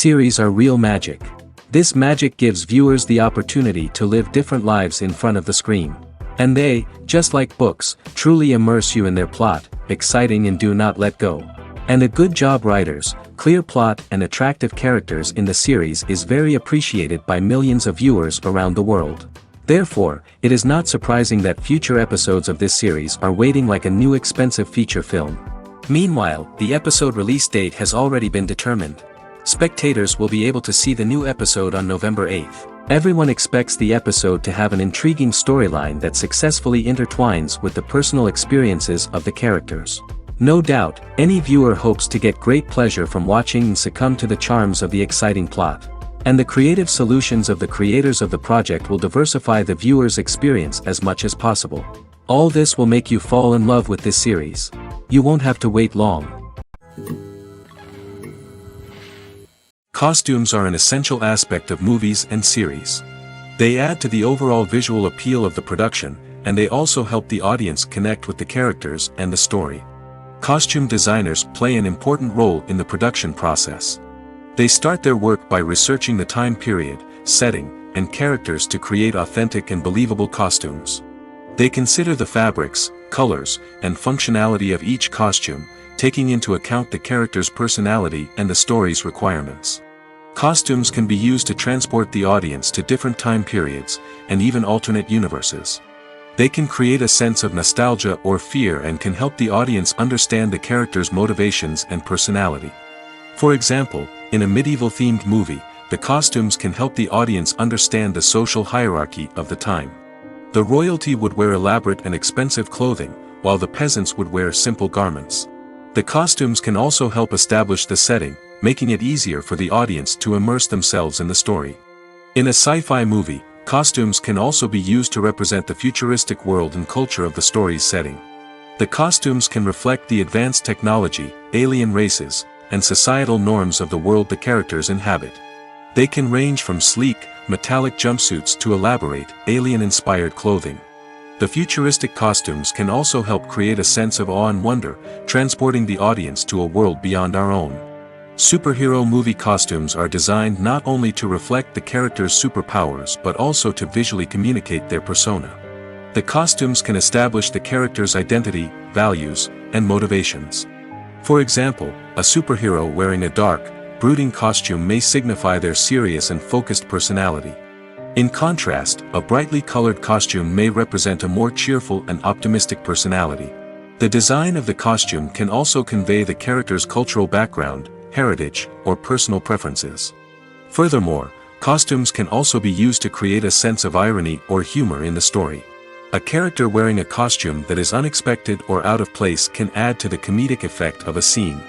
Series are real magic. This magic gives viewers the opportunity to live different lives in front of the screen. And they, just like books, truly immerse you in their plot, exciting and do not let go. And a good job writers, clear plot and attractive characters in the series is very appreciated by millions of viewers around the world. Therefore, it is not surprising that future episodes of this series are waiting like a new expensive feature film. Meanwhile, the episode release date has already been determined. Spectators will be able to see the new episode on November 8th. Everyone expects the episode to have an intriguing storyline that successfully intertwines with the personal experiences of the characters. No doubt, any viewer hopes to get great pleasure from watching and succumb to the charms of the exciting plot. And the creative solutions of the creators of the project will diversify the viewer's experience as much as possible. All this will make you fall in love with this series. You won't have to wait long. Costumes are an essential aspect of movies and series. They add to the overall visual appeal of the production, and they also help the audience connect with the characters and the story. Costume designers play an important role in the production process. They start their work by researching the time period, setting, and characters to create authentic and believable costumes. They consider the fabrics, colors, and functionality of each costume, taking into account the character's personality and the story's requirements. Costumes can be used to transport the audience to different time periods, and even alternate universes. They can create a sense of nostalgia or fear and can help the audience understand the character's motivations and personality. For example, in a medieval-themed movie, the costumes can help the audience understand the social hierarchy of the time. The royalty would wear elaborate and expensive clothing, while the peasants would wear simple garments. The costumes can also help establish the setting, making it easier for the audience to immerse themselves in the story. In a sci-fi movie, costumes can also be used to represent the futuristic world and culture of the story's setting. The costumes can reflect the advanced technology, alien races, and societal norms of the world the characters inhabit. They can range from sleek, metallic jumpsuits to elaborate, alien-inspired clothing. The futuristic costumes can also help create a sense of awe and wonder, transporting the audience to a world beyond our own. Superhero movie costumes are designed not only to reflect the character's superpowers but also to visually communicate their persona. The costumes can establish the character's identity, values, and motivations. For example, a superhero wearing a dark, brooding costume may signify their serious and focused personality. In contrast, a brightly colored costume may represent a more cheerful and optimistic personality. The design of the costume can also convey the character's cultural background, heritage, or personal preferences. Furthermore, costumes can also be used to create a sense of irony or humor in the story. A character wearing a costume that is unexpected or out of place can add to the comedic effect of a scene.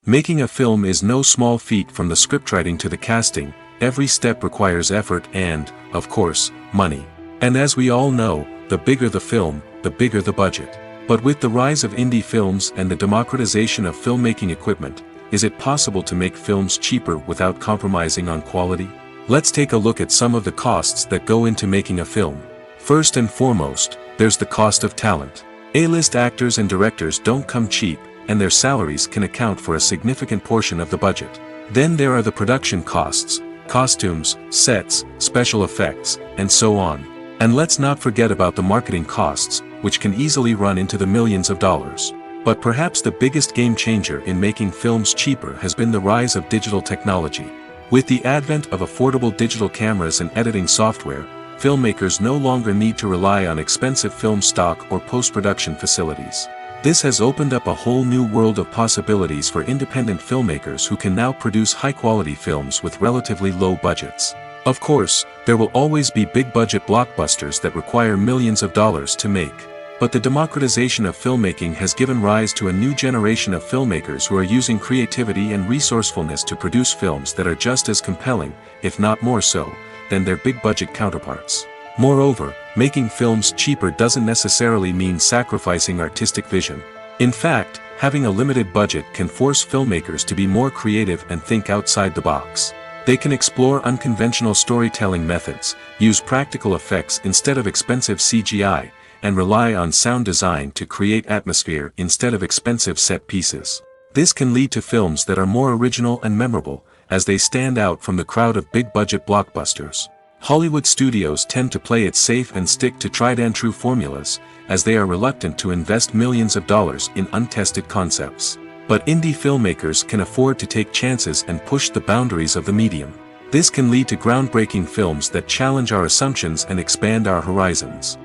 Making a film is no small feat. From the scriptwriting to the casting, every step requires effort and, of course, money. And as we all know, the bigger the film, the bigger the budget. But with the rise of indie films and the democratization of filmmaking equipment, is it possible to make films cheaper without compromising on quality? Let's take a look at some of the costs that go into making a film. First and foremost, there's the cost of talent. A-list actors and directors don't come cheap, and their salaries can account for a significant portion of the budget. Then there are the production costs, costumes, sets, special effects, and so on. And let's not forget about the marketing costs, which can easily run into the millions of dollars. But perhaps the biggest game changer in making films cheaper has been the rise of digital technology. With the advent of affordable digital cameras and editing software, filmmakers no longer need to rely on expensive film stock or post-production facilities. This has opened up a whole new world of possibilities for independent filmmakers who can now produce high-quality films with relatively low budgets. Of course, there will always be big-budget blockbusters that require millions of dollars to make. But the democratization of filmmaking has given rise to a new generation of filmmakers who are using creativity and resourcefulness to produce films that are just as compelling, if not more so, than their big-budget counterparts. Moreover, making films cheaper doesn't necessarily mean sacrificing artistic vision. In fact, having a limited budget can force filmmakers to be more creative and think outside the box. They can explore unconventional storytelling methods, use practical effects instead of expensive CGI, and rely on sound design to create atmosphere instead of expensive set pieces. This can lead to films that are more original and memorable, as they stand out from the crowd of big-budget blockbusters. Hollywood studios tend to play it safe and stick to tried-and-true formulas, as they are reluctant to invest millions of dollars in untested concepts. But indie filmmakers can afford to take chances and push the boundaries of the medium. This can lead to groundbreaking films that challenge our assumptions and expand our horizons.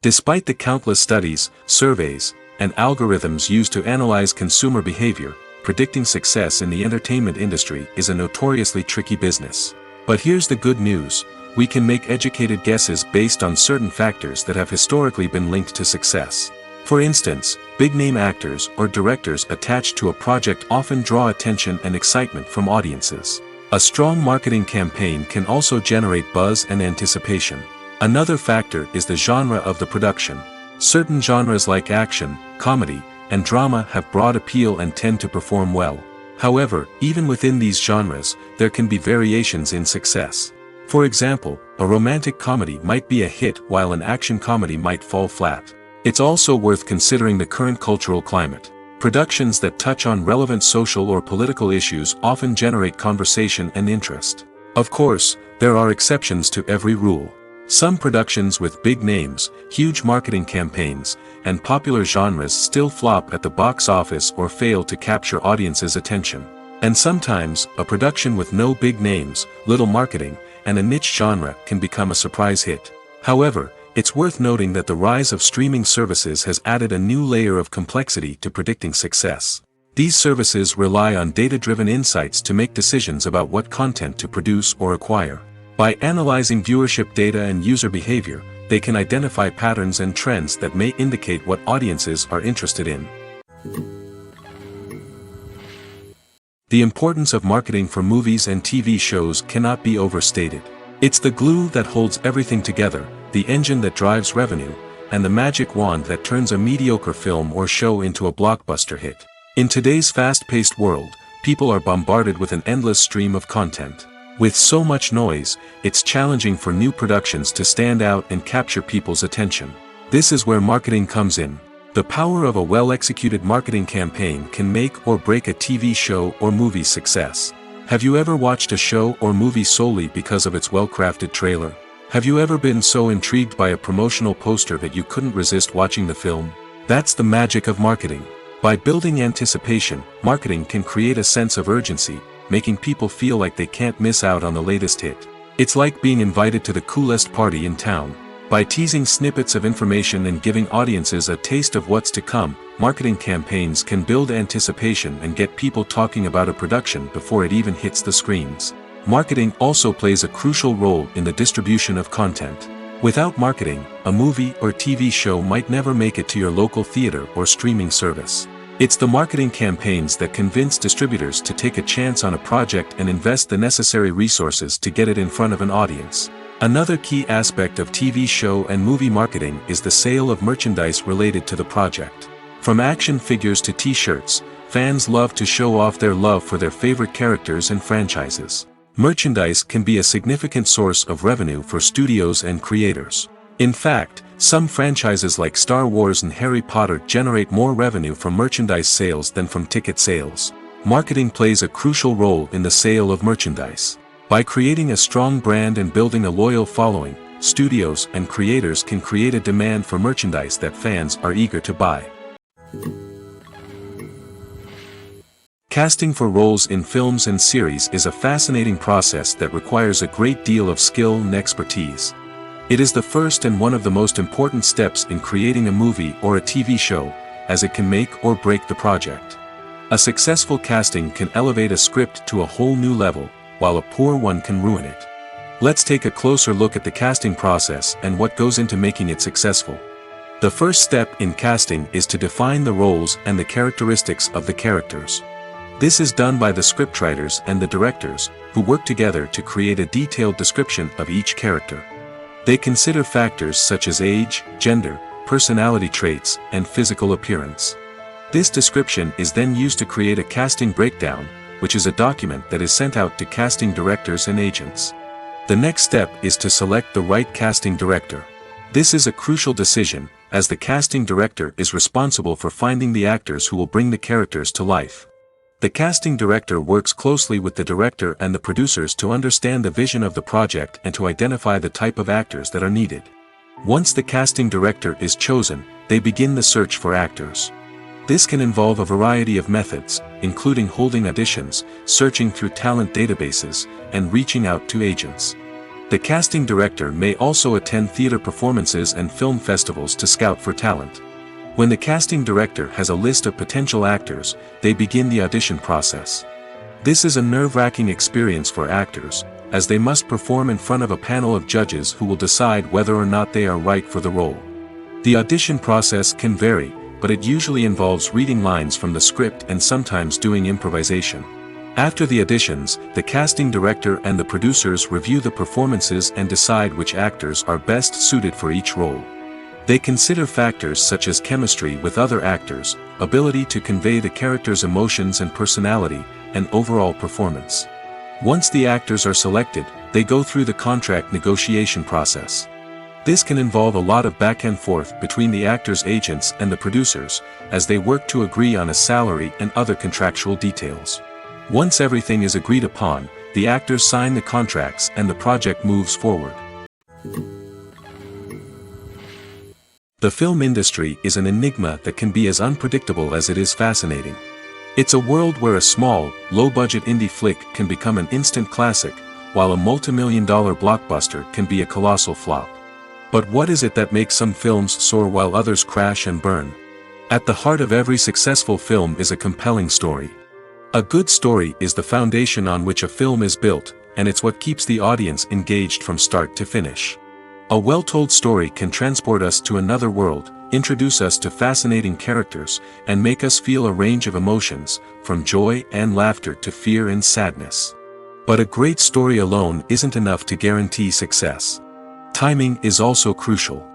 Despite the countless studies, surveys, and algorithms used to analyze consumer behavior, predicting success in the entertainment industry is a notoriously tricky business. But here's the good news: we can make educated guesses based on certain factors that have historically been linked to success. For instance, big-name actors or directors attached to a project often draw attention and excitement from audiences. A strong marketing campaign can also generate buzz and anticipation. Another factor is the genre of the production. Certain genres like action, comedy, and drama have broad appeal and tend to perform well. However, even within these genres, there can be variations in success. For example, a romantic comedy might be a hit while an action comedy might fall flat. It's also worth considering the current cultural climate. Productions that touch on relevant social or political issues often generate conversation and interest. Of course, there are exceptions to every rule. Some productions with big names, huge marketing campaigns, and popular genres still flop at the box office or fail to capture audiences' attention. And sometimes, a production with no big names, little marketing, and a niche genre can become a surprise hit. However, it's worth noting that the rise of streaming services has added a new layer of complexity to predicting success. These services rely on data-driven insights to make decisions about what content to produce or acquire. By analyzing viewership data and user behavior, they can identify patterns and trends that may indicate what audiences are interested in. The importance of marketing for movies and TV shows cannot be overstated. It's the glue that holds everything together, the engine that drives revenue, and the magic wand that turns a mediocre film or show into a blockbuster hit. In today's fast-paced world, people are bombarded with an endless stream of content. With so much noise, it's challenging for new productions to stand out and capture people's attention. This is where marketing comes in. The power of a well-executed marketing campaign can make or break a TV show or movie's success. Have you ever watched a show or movie solely because of its well-crafted trailer? Have you ever been so intrigued by a promotional poster that you couldn't resist watching the film? That's the magic of marketing. By building anticipation, marketing can create a sense of urgency, making people feel like they can't miss out on the latest hit. It's like being invited to the coolest party in town. By teasing snippets of information and giving audiences a taste of what's to come, marketing campaigns can build anticipation and get people talking about a production before it even hits the screens. Marketing also plays a crucial role in the distribution of content. Without marketing, a movie or TV show might never make it to your local theater or streaming service. It's the marketing campaigns that convince distributors to take a chance on a project and invest the necessary resources to get it in front of an audience. Another key aspect of TV show and movie marketing is the sale of merchandise related to the project. From action figures to t-shirts, fans love to show off their love for their favorite characters and franchises. Merchandise can be a significant source of revenue for studios and creators. In fact, some franchises like Star Wars and Harry Potter generate more revenue from merchandise sales than from ticket sales. Marketing plays a crucial role in the sale of merchandise. By creating a strong brand and building a loyal following, studios and creators can create a demand for merchandise that fans are eager to buy. Casting for roles in films and series is a fascinating process that requires a great deal of skill and expertise. It is the first and one of the most important steps in creating a movie or a TV show, as it can make or break the project. A successful casting can elevate a script to a whole new level, while a poor one can ruin it. Let's take a closer look at the casting process and what goes into making it successful. The first step in casting is to define the roles and the characteristics of the characters. This is done by the scriptwriters and the directors, who work together to create a detailed description of each character. They consider factors such as age, gender, personality traits, and physical appearance. This description is then used to create a casting breakdown, which is a document that is sent out to casting directors and agents. The next step is to select the right casting director. This is a crucial decision, as the casting director is responsible for finding the actors who will bring the characters to life. The casting director works closely with the director and the producers to understand the vision of the project and to identify the type of actors that are needed. Once the casting director is chosen, they begin the search for actors. This can involve a variety of methods, including holding auditions, searching through talent databases, and reaching out to agents. The casting director may also attend theater performances and film festivals to scout for talent. When the casting director has a list of potential actors, they begin the audition process. This is a nerve-wracking experience for actors, as they must perform in front of a panel of judges who will decide whether or not they are right for the role. The audition process can vary, but it usually involves reading lines from the script and sometimes doing improvisation. After the auditions, the casting director and the producers review the performances and decide which actors are best suited for each role. They consider factors such as chemistry with other actors, ability to convey the character's emotions and personality, and overall performance. Once the actors are selected, they go through the contract negotiation process. This can involve a lot of back and forth between the actors' agents and the producers, as they work to agree on a salary and other contractual details. Once everything is agreed upon, the actors sign the contracts and the project moves forward. The film industry is an enigma that can be as unpredictable as it is fascinating. It's a world where a small, low-budget indie flick can become an instant classic, while a multi-million-dollar blockbuster can be a colossal flop. But what is it that makes some films soar while others crash and burn? At the heart of every successful film is a compelling story. A good story is the foundation on which a film is built, and it's what keeps the audience engaged from start to finish. A well-told story can transport us to another world, introduce us to fascinating characters, and make us feel a range of emotions, from joy and laughter to fear and sadness. But a great story alone isn't enough to guarantee success. Timing is also crucial.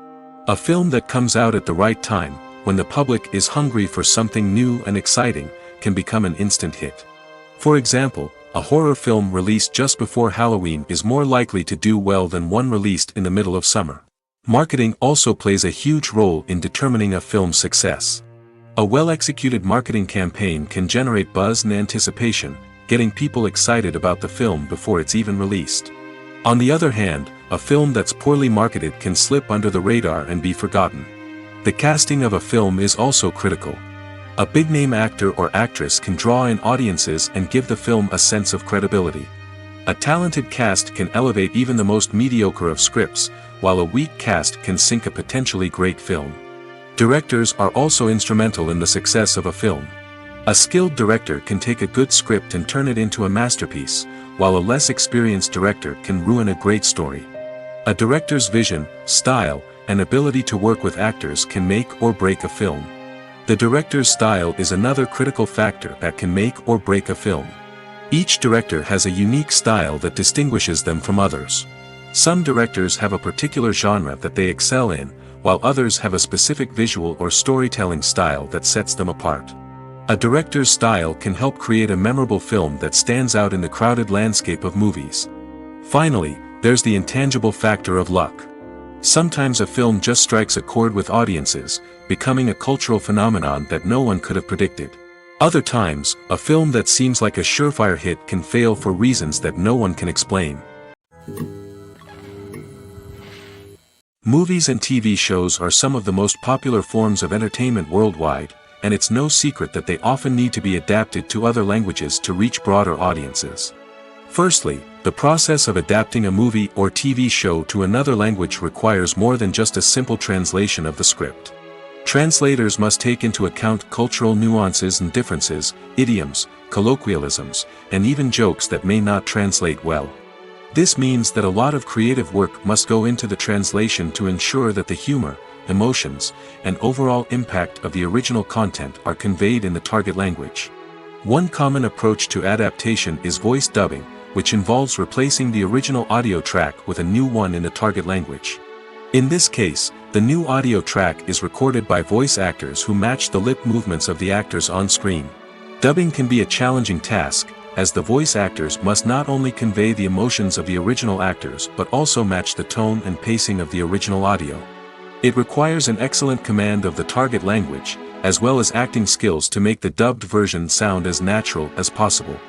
A film that comes out at the right time, when the public is hungry for something new and exciting, can become an instant hit. For example, a horror film released just before Halloween is more likely to do well than one released in the middle of summer. Marketing also plays a huge role in determining a film's success. A well-executed marketing campaign can generate buzz and anticipation, getting people excited about the film before it's even released. On the other hand, a film that's poorly marketed can slip under the radar and be forgotten. The casting of a film is also critical. A big-name actor or actress can draw in audiences and give the film a sense of credibility. A talented cast can elevate even the most mediocre of scripts, while a weak cast can sink a potentially great film. Directors are also instrumental in the success of a film. A skilled director can take a good script and turn it into a masterpiece, while a less experienced director can ruin a great story. A director's vision, style, and ability to work with actors can make or break a film. The director's style is another critical factor that can make or break a film. Each director has a unique style that distinguishes them from others. Some directors have a particular genre that they excel in, while others have a specific visual or storytelling style that sets them apart. A director's style can help create a memorable film that stands out in the crowded landscape of movies. Finally, there's the intangible factor of luck. Sometimes a film just strikes a chord with audiences, becoming a cultural phenomenon that no one could have predicted. Other times, a film that seems like a surefire hit can fail for reasons that no one can explain. Movies and TV shows are some of the most popular forms of entertainment worldwide, and it's no secret that they often need to be adapted to other languages to reach broader audiences. Firstly, the process of adapting a movie or TV show to another language requires more than just a simple translation of the script. Translators must take into account cultural nuances and differences, idioms, colloquialisms, and even jokes that may not translate well. This means that a lot of creative work must go into the translation to ensure that the humor, emotions, and overall impact of the original content are conveyed in the target language. One common approach to adaptation is voice dubbing, which involves replacing the original audio track with a new one in the target language. In this case, the new audio track is recorded by voice actors who match the lip movements of the actors on screen. Dubbing can be a challenging task, as the voice actors must not only convey the emotions of the original actors but also match the tone and pacing of the original audio. It requires an excellent command of the target language, as well as acting skills to make the dubbed version sound as natural as possible.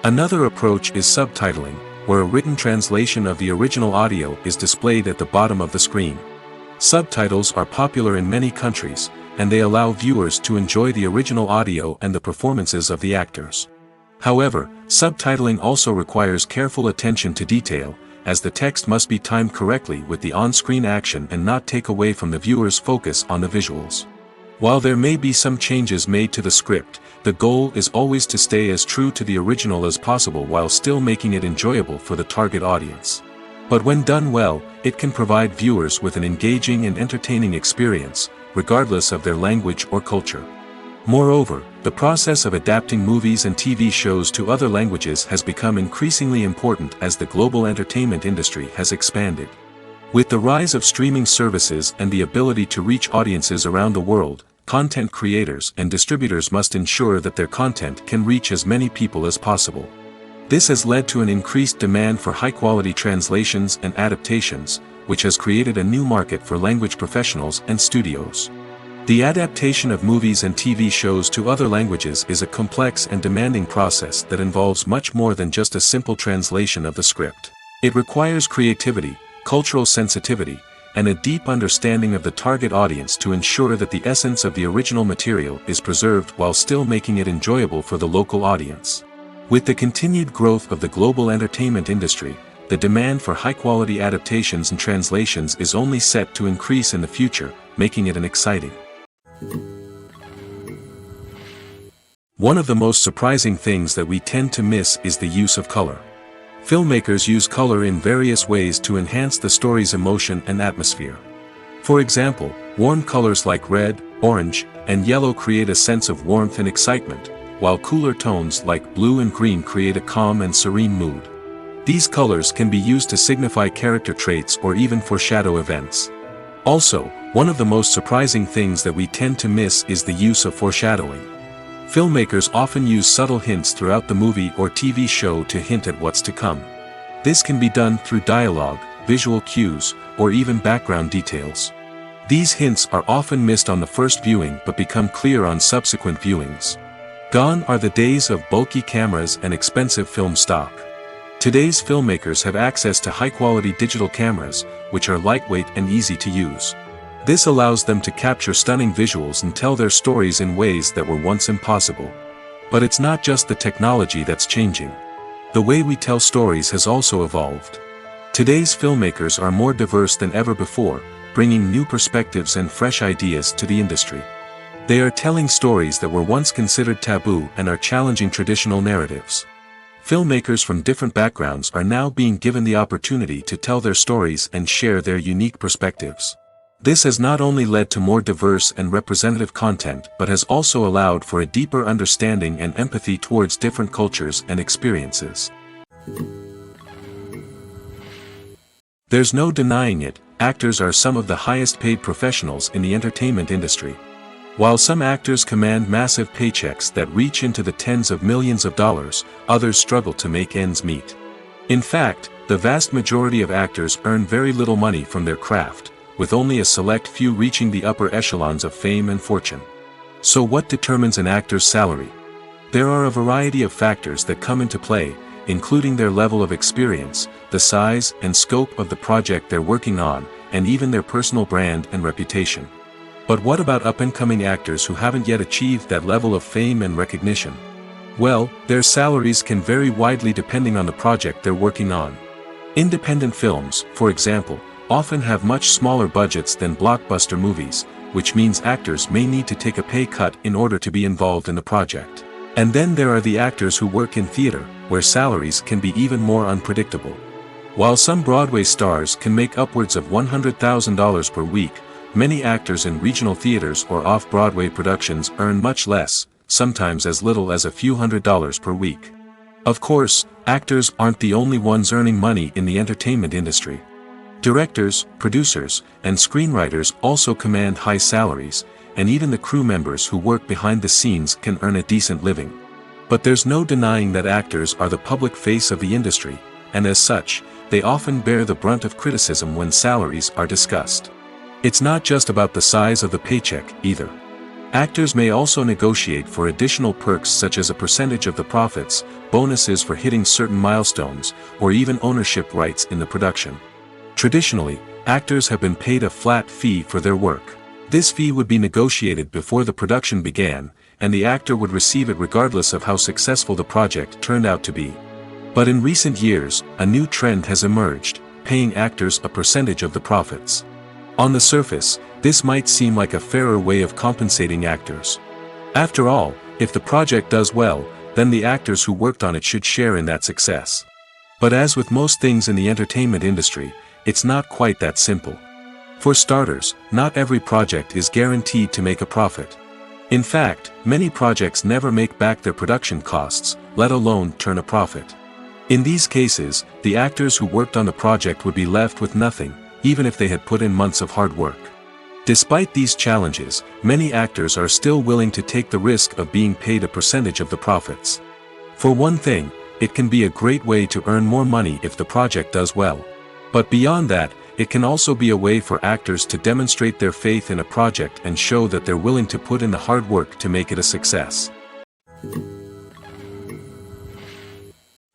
Another approach is subtitling, where a written translation of the original audio is displayed at the bottom of the screen. Subtitles are popular in many countries, and they allow viewers to enjoy the original audio and the performances of the actors. However, subtitling also requires careful attention to detail, as the text must be timed correctly with the on-screen action and not take away from the viewer's focus on the visuals. While there may be some changes made to the script, the goal is always to stay as true to the original as possible while still making it enjoyable for the target audience. But when done well, it can provide viewers with an engaging and entertaining experience, regardless of their language or culture. Moreover, the process of adapting movies and TV shows to other languages has become increasingly important as the global entertainment industry has expanded. With the rise of streaming services and the ability to reach audiences around the world, content creators and distributors must ensure that their content can reach as many people as possible. This has led to an increased demand for high-quality translations and adaptations, which has created a new market for language professionals and studios. The adaptation of movies and TV shows to other languages is a complex and demanding process that involves much more than just a simple translation of the script. It requires creativity, cultural sensitivity, and a deep understanding of the target audience to ensure that the essence of the original material is preserved while still making it enjoyable for the local audience. With the continued growth of the global entertainment industry, the demand for high-quality adaptations and translations is only set to increase in the future, making it an exciting. One of the most surprising things that we tend to miss is the use of color. Filmmakers use color in various ways to enhance the story's emotion and atmosphere. For example, warm colors like red, orange, and yellow create a sense of warmth and excitement, while cooler tones like blue and green create a calm and serene mood. These colors can be used to signify character traits or even foreshadow events. Also, one of the most surprising things that we tend to miss is the use of foreshadowing. Filmmakers often use subtle hints throughout the movie or TV show to hint at what's to come. This can be done through dialogue, visual cues, or even background details. These hints are often missed on the first viewing but become clear on subsequent viewings. Gone are the days of bulky cameras and expensive film stock. Today's filmmakers have access to high-quality digital cameras, which are lightweight and easy to use. This allows them to capture stunning visuals and tell their stories in ways that were once impossible. But it's not just the technology that's changing. The way we tell stories has also evolved. Today's filmmakers are more diverse than ever before, bringing new perspectives and fresh ideas to the industry. They are telling stories that were once considered taboo and are challenging traditional narratives. Filmmakers from different backgrounds are now being given the opportunity to tell their stories and share their unique perspectives. This has not only led to more diverse and representative content but has also allowed for a deeper understanding and empathy towards different cultures and experiences. There's no denying it, actors are some of the highest paid professionals in the entertainment industry. While some actors command massive paychecks that reach into the tens of millions of dollars, others struggle to make ends meet. In fact, the vast majority of actors earn very little money from their craft, with only a select few reaching the upper echelons of fame and fortune. So what determines an actor's salary? There are a variety of factors that come into play, including their level of experience, the size and scope of the project they're working on, and even their personal brand and reputation. But what about up-and-coming actors who haven't yet achieved that level of fame and recognition? Well, their salaries can vary widely depending on the project they're working on. Independent films, for example, often have much smaller budgets than blockbuster movies, which means actors may need to take a pay cut in order to be involved in the project. And then there are the actors who work in theater, where salaries can be even more unpredictable. While some Broadway stars can make upwards of $100,000 per week, many actors in regional theaters or off-Broadway productions earn much less, sometimes as little as a few $100s per week. Of course, actors aren't the only ones earning money in the entertainment industry. Directors, producers, and screenwriters also command high salaries, and even the crew members who work behind the scenes can earn a decent living. But there's no denying that actors are the public face of the industry, and as such, they often bear the brunt of criticism when salaries are discussed. It's not just about the size of the paycheck, either. Actors may also negotiate for additional perks such as a percentage of the profits, bonuses for hitting certain milestones, or even ownership rights in the production. Traditionally, actors have been paid a flat fee for their work. This fee would be negotiated before the production began, and the actor would receive it regardless of how successful the project turned out to be. But in recent years, a new trend has emerged, paying actors a percentage of the profits. On the surface, this might seem like a fairer way of compensating actors. After all, if the project does well, then the actors who worked on it should share in that success. But as with most things in the entertainment industry, it's not quite that simple. For starters, not every project is guaranteed to make a profit. In fact, many projects never make back their production costs, let alone turn a profit. In these cases, the actors who worked on the project would be left with nothing, even if they had put in months of hard work. Despite these challenges, many actors are still willing to take the risk of being paid a percentage of the profits. For one thing, it can be a great way to earn more money if the project does well. But beyond that, it can also be a way for actors to demonstrate their faith in a project and show that they're willing to put in the hard work to make it a success.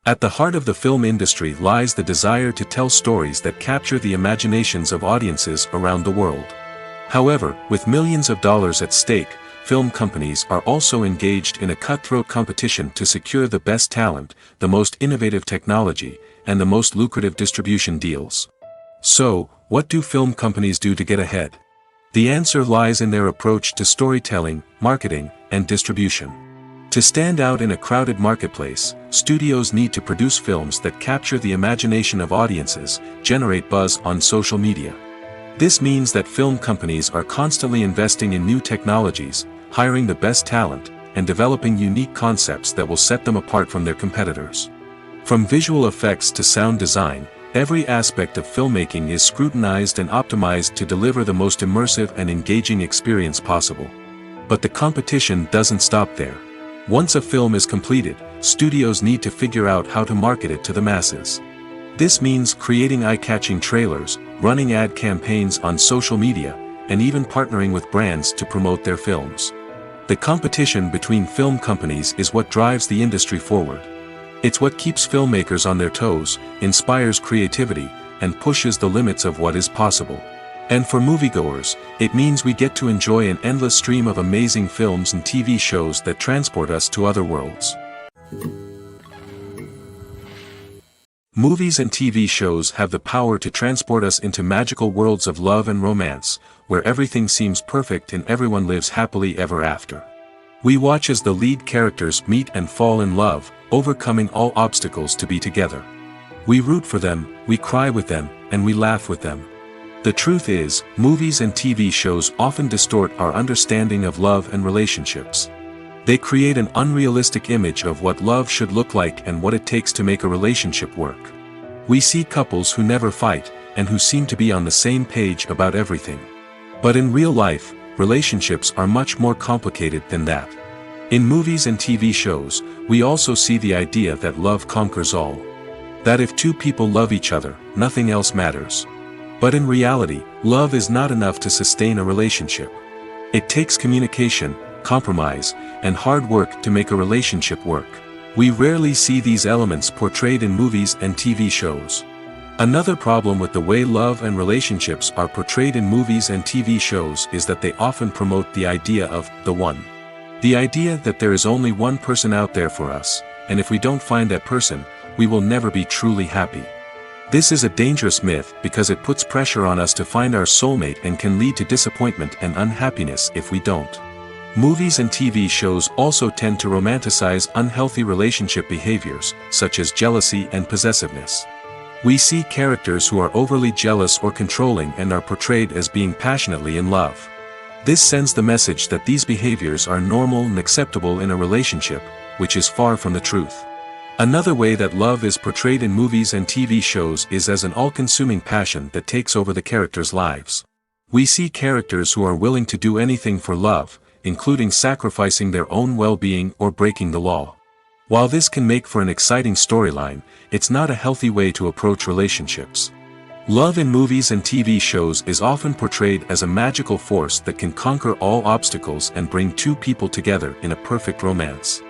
At the heart of the film industry lies the desire to tell stories that capture the imaginations of audiences around the world. However, with millions of dollars at stake, film companies are also engaged in a cutthroat competition to secure the best talent, the most innovative technology, and the most lucrative distribution deals. So, what do film companies do to get ahead? The answer lies in their approach to storytelling, marketing, and distribution. To stand out in a crowded marketplace, studios need to produce films that capture the imagination of audiences, generate buzz on social media. This means that film companies are constantly investing in new technologies, hiring the best talent, and developing unique concepts that will set them apart from their competitors. From visual effects to sound design, every aspect of filmmaking is scrutinized and optimized to deliver the most immersive and engaging experience possible. But the competition doesn't stop there. Once a film is completed, studios need to figure out how to market it to the masses. This means creating eye-catching trailers, running ad campaigns on social media, and even partnering with brands to promote their films. The competition between film companies is what drives the industry forward. It's what keeps filmmakers on their toes, inspires creativity, and pushes the limits of what is possible. And for moviegoers, it means we get to enjoy an endless stream of amazing films and TV shows that transport us to other worlds. Movies and TV shows have the power to transport us into magical worlds of love and romance, where everything seems perfect and everyone lives happily ever after. We watch as the lead characters meet and fall in love, overcoming all obstacles to be together. We root for them, we cry with them, and we laugh with them. The truth is, movies and TV shows often distort our understanding of love and relationships. They create an unrealistic image of what love should look like and what it takes to make a relationship work. We see couples who never fight, and who seem to be on the same page about everything. But in real life, relationships are much more complicated than that. In movies and TV shows, we also see the idea that love conquers all. That if two people love each other, nothing else matters. But in reality, love is not enough to sustain a relationship. It takes communication, compromise, and hard work to make a relationship work. We rarely see these elements portrayed in movies and TV shows. Another problem with the way love and relationships are portrayed in movies and TV shows is that they often promote the idea of the one. The idea that there is only one person out there for us, and if we don't find that person, we will never be truly happy. This is a dangerous myth because it puts pressure on us to find our soulmate and can lead to disappointment and unhappiness if we don't. Movies and TV shows also tend to romanticize unhealthy relationship behaviors, such as jealousy and possessiveness. We see characters who are overly jealous or controlling and are portrayed as being passionately in love. This sends the message that these behaviors are normal and acceptable in a relationship, which is far from the truth. Another way that love is portrayed in movies and TV shows is as an all-consuming passion that takes over the characters' lives. We see characters who are willing to do anything for love, including sacrificing their own well-being or breaking the law. While this can make for an exciting storyline, it's not a healthy way to approach relationships. Love in movies and TV shows is often portrayed as a magical force that can conquer all obstacles and bring two people together in a perfect romance.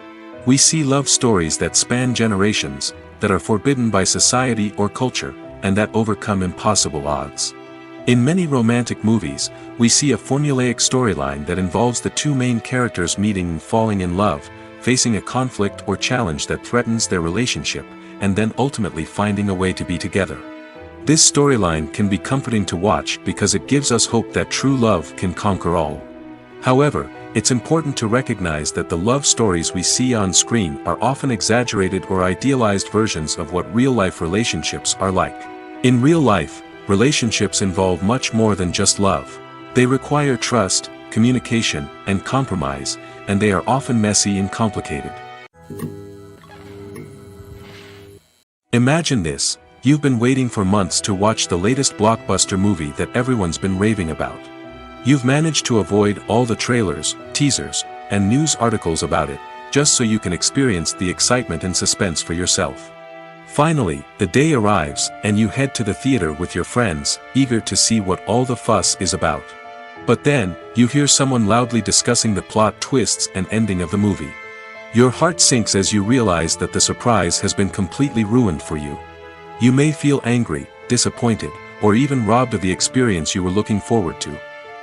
We see love stories that span generations, that are forbidden by society or culture, and that overcome impossible odds. In many romantic movies, we see a formulaic storyline that involves the two main characters meeting and falling in love, facing a conflict or challenge that threatens their relationship, and then ultimately finding a way to be together. This storyline can be comforting to watch because it gives us hope that true love can conquer all. However, it's important to recognize that the love stories we see on screen are often exaggerated or idealized versions of what real-life relationships are like. In real life, relationships involve much more than just love. They require trust, communication, and compromise, and they are often messy and complicated. Imagine this: you've been waiting for months to watch the latest blockbuster movie that everyone's been raving about. You've managed to avoid all the trailers, teasers, and news articles about it, just so you can experience the excitement and suspense for yourself. Finally, the day arrives, and you head to the theater with your friends, eager to see what all the fuss is about. But then, you hear someone loudly discussing the plot twists and ending of the movie. Your heart sinks as you realize that the surprise has been completely ruined for you. You may feel angry, disappointed, or even robbed of the experience you were looking forward to.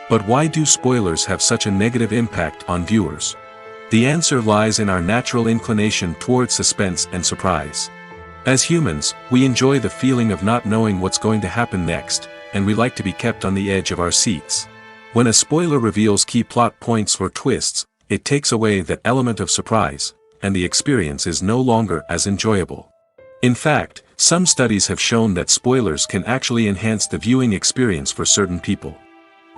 But why do spoilers have such a negative impact on viewers? The answer lies in our natural inclination towards suspense and surprise. As humans, we enjoy the feeling of not knowing what's going to happen next, and we like to be kept on the edge of our seats. When a spoiler reveals key plot points or twists, it takes away that element of surprise, and the experience is no longer as enjoyable. In fact, some studies have shown that spoilers can actually enhance the viewing experience for certain people.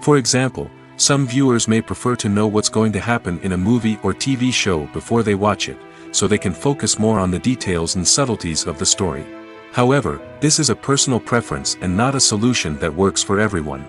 For example, some viewers may prefer to know what's going to happen in a movie or TV show before they watch it, so they can focus more on the details and subtleties of the story. However, this is a personal preference and not a solution that works for everyone.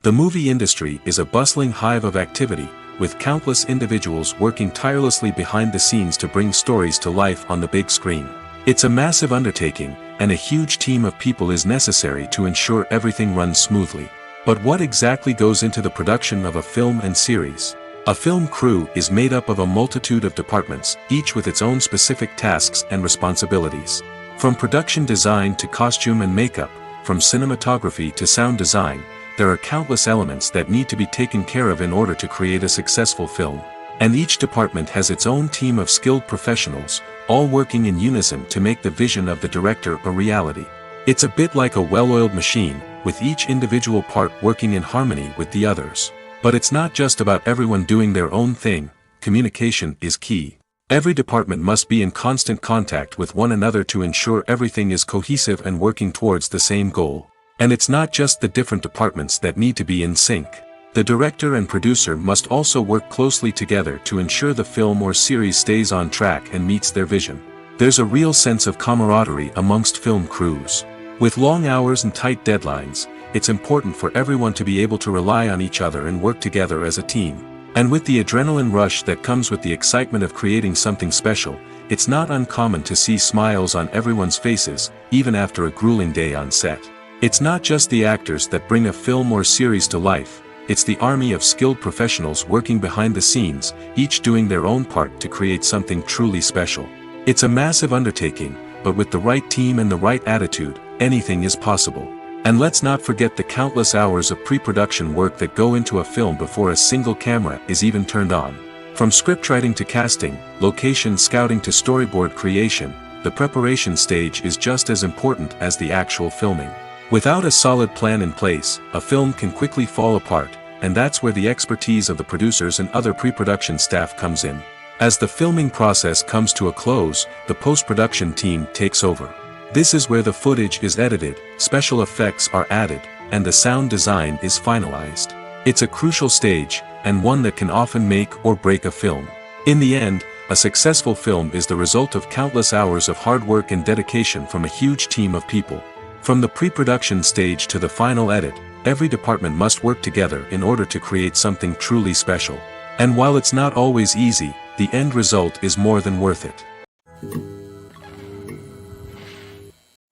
The movie industry is a bustling hive of activity, with countless individuals working tirelessly behind the scenes to bring stories to life on the big screen. It's a massive undertaking, and a huge team of people is necessary to ensure everything runs smoothly. But what exactly goes into the production of a film and series? A film crew is made up of a multitude of departments, each with its own specific tasks and responsibilities. From production design to costume and makeup, from cinematography to sound design, there are countless elements that need to be taken care of in order to create a successful film. And each department has its own team of skilled professionals, all working in unison to make the vision of the director a reality. It's a bit like a well-oiled machine, with each individual part working in harmony with the others. But it's not just about everyone doing their own thing. Communication is key. Every department must be in constant contact with one another to ensure everything is cohesive and working towards the same goal. And it's not just the different departments that need to be in sync. The director and producer must also work closely together to ensure the film or series stays on track and meets their vision. There's a real sense of camaraderie amongst film crews. With long hours and tight deadlines, it's important for everyone to be able to rely on each other and work together as a team. And with the adrenaline rush that comes with the excitement of creating something special, it's not uncommon to see smiles on everyone's faces, even after a grueling day on set. It's not just the actors that bring a film or series to life, it's the army of skilled professionals working behind the scenes, each doing their own part to create something truly special. It's a massive undertaking, but with the right team and the right attitude, anything is possible. And let's not forget the countless hours of pre-production work that go into a film before a single camera is even turned on. From scriptwriting to casting, location scouting to storyboard creation, the preparation stage is just as important as the actual filming. Without a solid plan in place, a film can quickly fall apart, and that's where the expertise of the producers and other pre-production staff comes in. As the filming process comes to a close, the post-production team takes over. This is where the footage is edited, special effects are added, and the sound design is finalized. It's a crucial stage, and one that can often make or break a film. In the end, a successful film is the result of countless hours of hard work and dedication from a huge team of people. From the pre-production stage to the final edit, every department must work together in order to create something truly special. And while it's not always easy, the end result is more than worth it.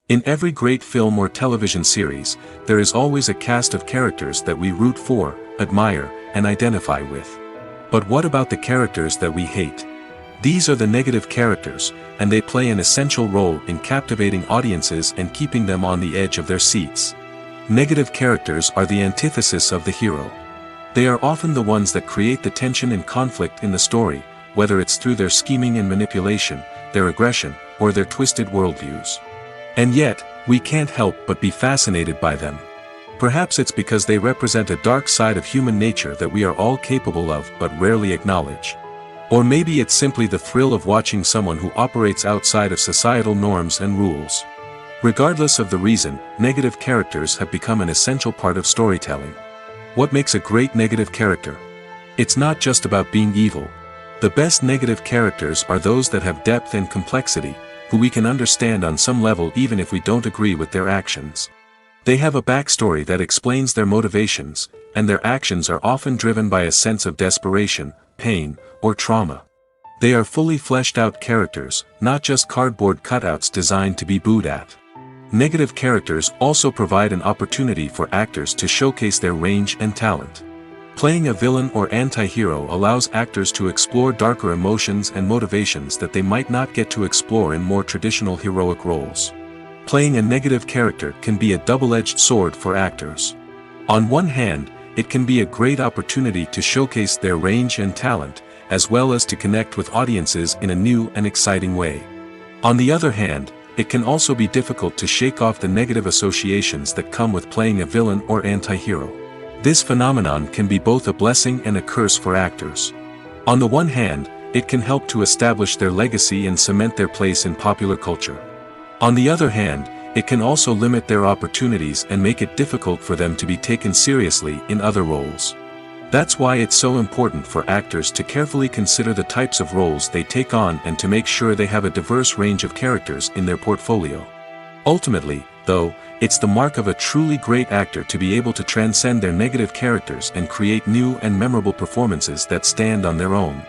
In every great film or television series, there is always a cast of characters that we root for, admire, and identify with. But what about the characters that we hate? These are the negative characters, and they play an essential role in captivating audiences and keeping them on the edge of their seats. Negative characters are the antithesis of the hero. They are often the ones that create the tension and conflict in the story, whether it's through their scheming and manipulation, their aggression, or their twisted worldviews. And yet, we can't help but be fascinated by them. Perhaps it's because they represent a dark side of human nature that we are all capable of but rarely acknowledge. Or maybe it's simply the thrill of watching someone who operates outside of societal norms and rules. Regardless of the reason, negative characters have become an essential part of storytelling. What makes a great negative character? It's not just about being evil. The best negative characters are those that have depth and complexity, who we can understand on some level even if we don't agree with their actions. They have a backstory that explains their motivations, and their actions are often driven by a sense of desperation, pain, or trauma. They are fully fleshed out characters, not just cardboard cutouts designed to be booed at. Negative characters also provide an opportunity for actors to showcase their range and talent. Playing a villain or anti-hero allows actors to explore darker emotions and motivations that they might not get to explore in more traditional heroic roles. Playing a negative character can be a double-edged sword for actors. On one hand, it can be a great opportunity to showcase their range and talent, as well as to connect with audiences in a new and exciting way. On the other hand, it can also be difficult to shake off the negative associations that come with playing a villain or anti-hero. This phenomenon can be both a blessing and a curse for actors. On the one hand, it can help to establish their legacy and cement their place in popular culture. On the other hand, it can also limit their opportunities and make it difficult for them to be taken seriously in other roles. That's why it's so important for actors to carefully consider the types of roles they take on and to make sure they have a diverse range of characters in their portfolio. Ultimately, though, it's the mark of a truly great actor to be able to transcend their negative characters and create new and memorable performances that stand on their own.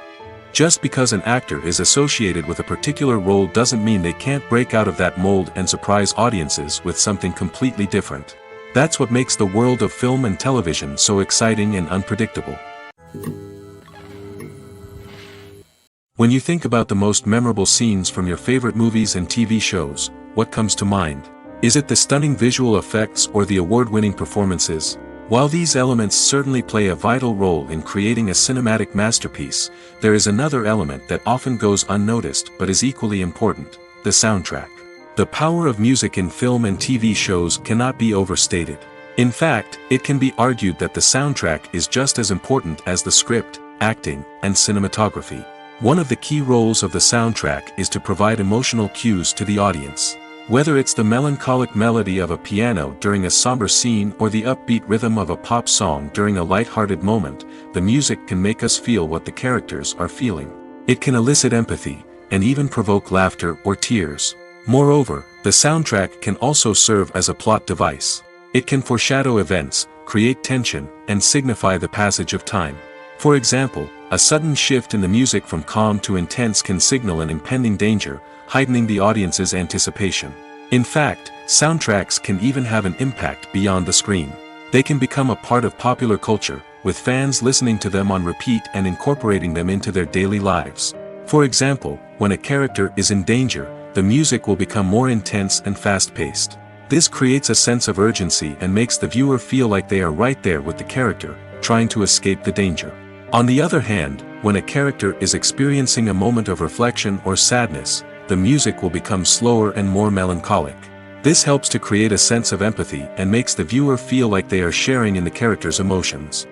Just because an actor is associated with a particular role doesn't mean they can't break out of that mold and surprise audiences with something completely different. That's what makes the world of film and television so exciting and unpredictable. When you think about the most memorable scenes from your favorite movies and TV shows, what comes to mind? Is it the stunning visual effects or the award-winning performances? While these elements certainly play a vital role in creating a cinematic masterpiece, there is another element that often goes unnoticed but is equally important: the soundtrack. The power of music in film and TV shows cannot be overstated. In fact, it can be argued that the soundtrack is just as important as the script, acting, and cinematography. One of the key roles of the soundtrack is to provide emotional cues to the audience. Whether it's the melancholic melody of a piano during a somber scene or the upbeat rhythm of a pop song during a light-hearted moment, the music can make us feel what the characters are feeling. It can elicit empathy, and even provoke laughter or tears. Moreover, the soundtrack can also serve as a plot device. It can foreshadow events, create tension, and signify the passage of time. For example, a sudden shift in the music from calm to intense can signal an impending danger, heightening the audience's anticipation. In fact, soundtracks can even have an impact beyond the screen. They can become a part of popular culture, with fans listening to them on repeat and incorporating them into their daily lives. For example, when a character is in danger, the music will become more intense and fast-paced. This creates a sense of urgency and makes the viewer feel like they are right there with the character, trying to escape the danger. On the other hand, when a character is experiencing a moment of reflection or sadness, the music will become slower and more melancholic. This helps to create a sense of empathy and makes the viewer feel like they are sharing in the character's emotions.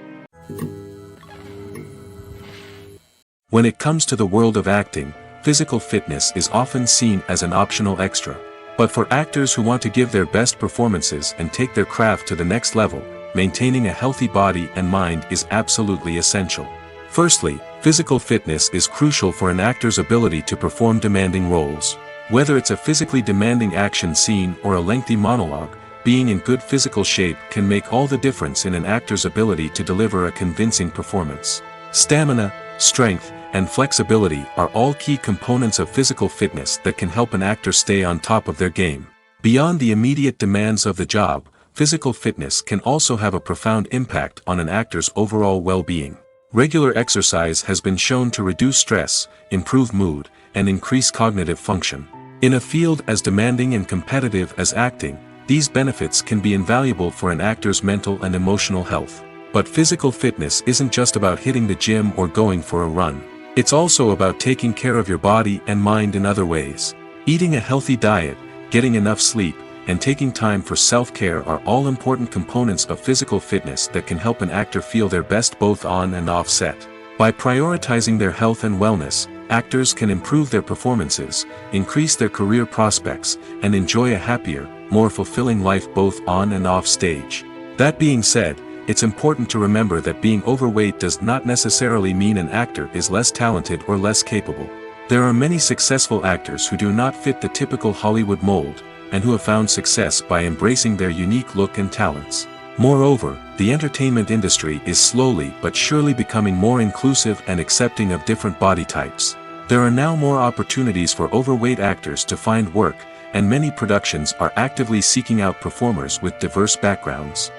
When it comes to the world of acting, physical fitness is often seen as an optional extra. But for actors who want to give their best performances and take their craft to the next level, maintaining a healthy body and mind is absolutely essential. Firstly, physical fitness is crucial for an actor's ability to perform demanding roles. Whether it's a physically demanding action scene or a lengthy monologue, being in good physical shape can make all the difference in an actor's ability to deliver a convincing performance. Stamina, strength, and flexibility are all key components of physical fitness that can help an actor stay on top of their game. Beyond the immediate demands of the job, physical fitness can also have a profound impact on an actor's overall well-being. Regular exercise has been shown to reduce stress, improve mood, and increase cognitive function. In a field as demanding and competitive as acting, these benefits can be invaluable for an actor's mental and emotional health. But physical fitness isn't just about hitting the gym or going for a run. It's also about taking care of your body and mind in other ways. Eating a healthy diet, getting enough sleep, and taking time for self-care are all important components of physical fitness that can help an actor feel their best both on and off set. By prioritizing their health and wellness, actors can improve their performances, increase their career prospects, and enjoy a happier, more fulfilling life both on and off stage. That being said, it's important to remember that being overweight does not necessarily mean an actor is less talented or less capable. There are many successful actors who do not fit the typical Hollywood mold, and who have found success by embracing their unique look and talents. Moreover, the entertainment industry is slowly but surely becoming more inclusive and accepting of different body types. There are now more opportunities for overweight actors to find work, and many productions are actively seeking out performers with diverse backgrounds.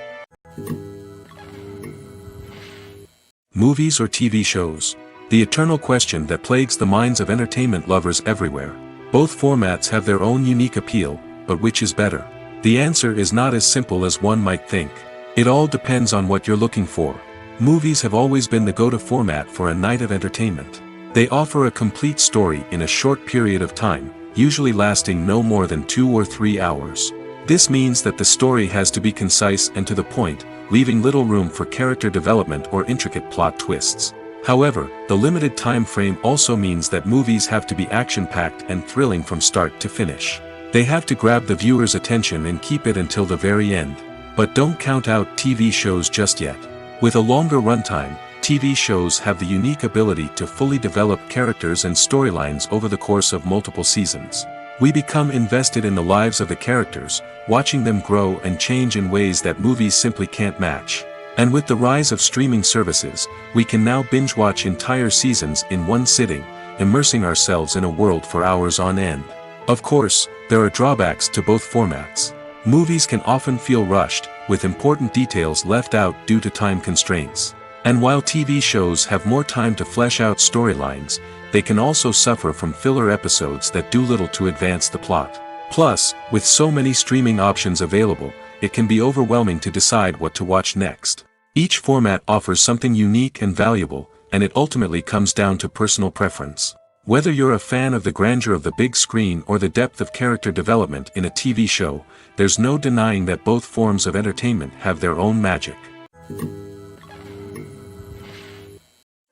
Movies or TV shows? The eternal question that plagues the minds of entertainment lovers everywhere. Both formats have their own unique appeal, but which is better? The answer is not as simple as one might think. It all depends on what you're looking for. Movies have always been the go-to format for a night of entertainment. They offer a complete story in a short period of time, usually lasting no more than 2 or 3 hours. This means that the story has to be concise and to the point, leaving little room for character development or intricate plot twists. However, the limited time frame also means that movies have to be action-packed and thrilling from start to finish. They have to grab the viewer's attention and keep it until the very end. But don't count out TV shows just yet. With a longer runtime, TV shows have the unique ability to fully develop characters and storylines over the course of multiple seasons. We become invested in the lives of the characters, watching them grow and change in ways that movies simply can't match. And with the rise of streaming services, we can now binge-watch entire seasons in one sitting, immersing ourselves in a world for hours on end. Of course, there are drawbacks to both formats. Movies can often feel rushed, with important details left out due to time constraints. And while TV shows have more time to flesh out storylines, they can also suffer from filler episodes that do little to advance the plot. Plus, with so many streaming options available, it can be overwhelming to decide what to watch next. Each format offers something unique and valuable, and it ultimately comes down to personal preference. Whether you're a fan of the grandeur of the big screen or the depth of character development in a TV show, there's no denying that both forms of entertainment have their own magic.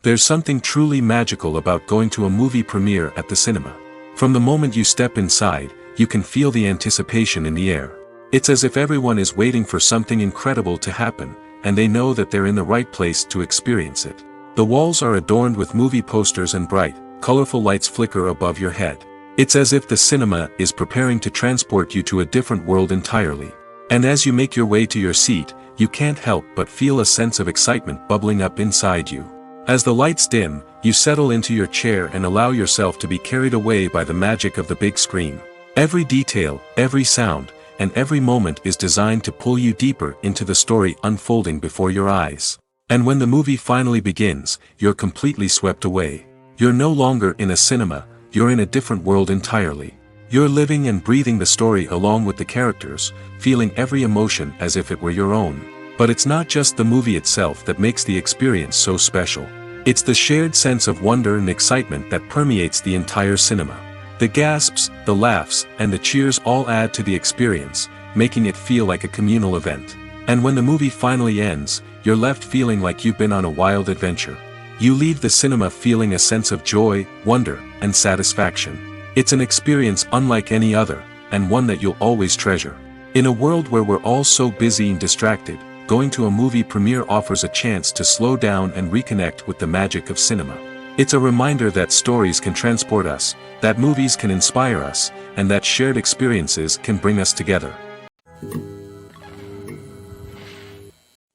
There's something truly magical about going to a movie premiere at the cinema. From the moment you step inside, you can feel the anticipation in the air. It's as if everyone is waiting for something incredible to happen, and they know that they're in the right place to experience it. The walls are adorned with movie posters and bright, colorful lights flicker above your head. It's as if the cinema is preparing to transport you to a different world entirely. And as you make your way to your seat, you can't help but feel a sense of excitement bubbling up inside you. As the lights dim, you settle into your chair and allow yourself to be carried away by the magic of the big screen. Every detail, every sound, and every moment is designed to pull you deeper into the story unfolding before your eyes. And when the movie finally begins, you're completely swept away. You're no longer in a cinema, you're in a different world entirely. You're living and breathing the story along with the characters, feeling every emotion as if it were your own. But it's not just the movie itself that makes the experience so special. It's the shared sense of wonder and excitement that permeates the entire cinema. The gasps, the laughs, and the cheers all add to the experience, making it feel like a communal event. And when the movie finally ends, you're left feeling like you've been on a wild adventure. You leave the cinema feeling a sense of joy, wonder, and satisfaction. It's an experience unlike any other, and one that you'll always treasure. In a world where we're all so busy and distracted, going to a movie premiere offers a chance to slow down and reconnect with the magic of cinema. It's a reminder that stories can transport us, that movies can inspire us, and that shared experiences can bring us together.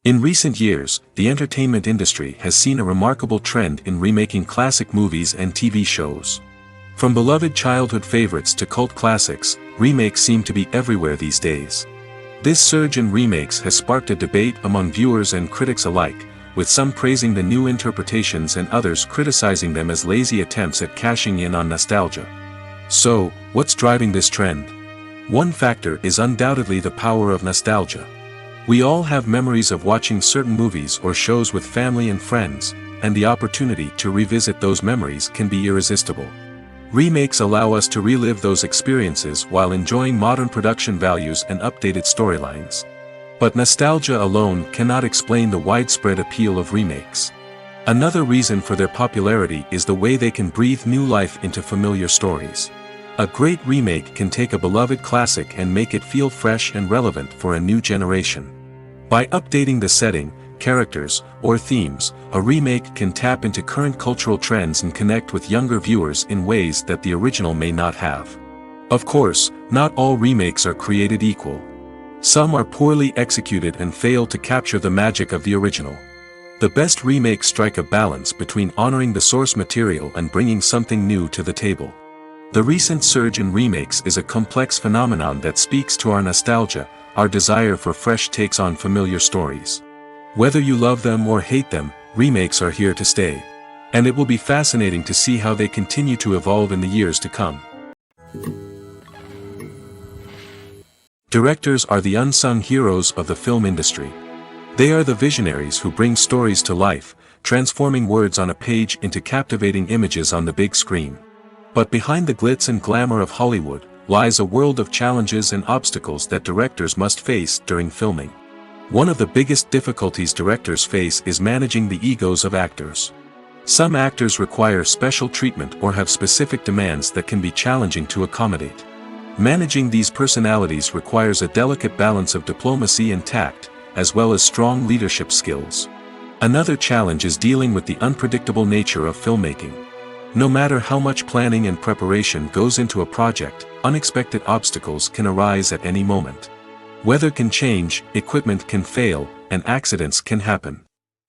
In recent years, the entertainment industry has seen a remarkable trend in remaking classic movies and TV shows. From beloved childhood favorites to cult classics, remakes seem to be everywhere these days. This surge in remakes has sparked a debate among viewers and critics alike, with some praising the new interpretations and others criticizing them as lazy attempts at cashing in on nostalgia. So, what's driving this trend? One factor is undoubtedly the power of nostalgia. We all have memories of watching certain movies or shows with family and friends, and the opportunity to revisit those memories can be irresistible. Remakes allow us to relive those experiences while enjoying modern production values and updated storylines. But nostalgia alone cannot explain the widespread appeal of remakes. Another reason for their popularity is the way they can breathe new life into familiar stories. A great remake can take a beloved classic and make it feel fresh and relevant for a new generation. By updating the setting, characters, or themes, a remake can tap into current cultural trends and connect with younger viewers in ways that the original may not have. Of course, not all remakes are created equal. Some are poorly executed and fail to capture the magic of the original. The best remakes strike a balance between honoring the source material and bringing something new to the table. The recent surge in remakes is a complex phenomenon that speaks to our nostalgia, our desire for fresh takes on familiar stories. Whether you love them or hate them, remakes are here to stay. And it will be fascinating to see how they continue to evolve in the years to come. Directors are the unsung heroes of the film industry. They are the visionaries who bring stories to life, transforming words on a page into captivating images on the big screen. But behind the glitz and glamour of Hollywood, lies a world of challenges and obstacles that directors must face during filming. One of the biggest difficulties directors face is managing the egos of actors. Some actors require special treatment or have specific demands that can be challenging to accommodate. Managing these personalities requires a delicate balance of diplomacy and tact, as well as strong leadership skills. Another challenge is dealing with the unpredictable nature of filmmaking. No matter how much planning and preparation goes into a project, unexpected obstacles can arise at any moment. Weather can change, equipment can fail, and accidents can happen.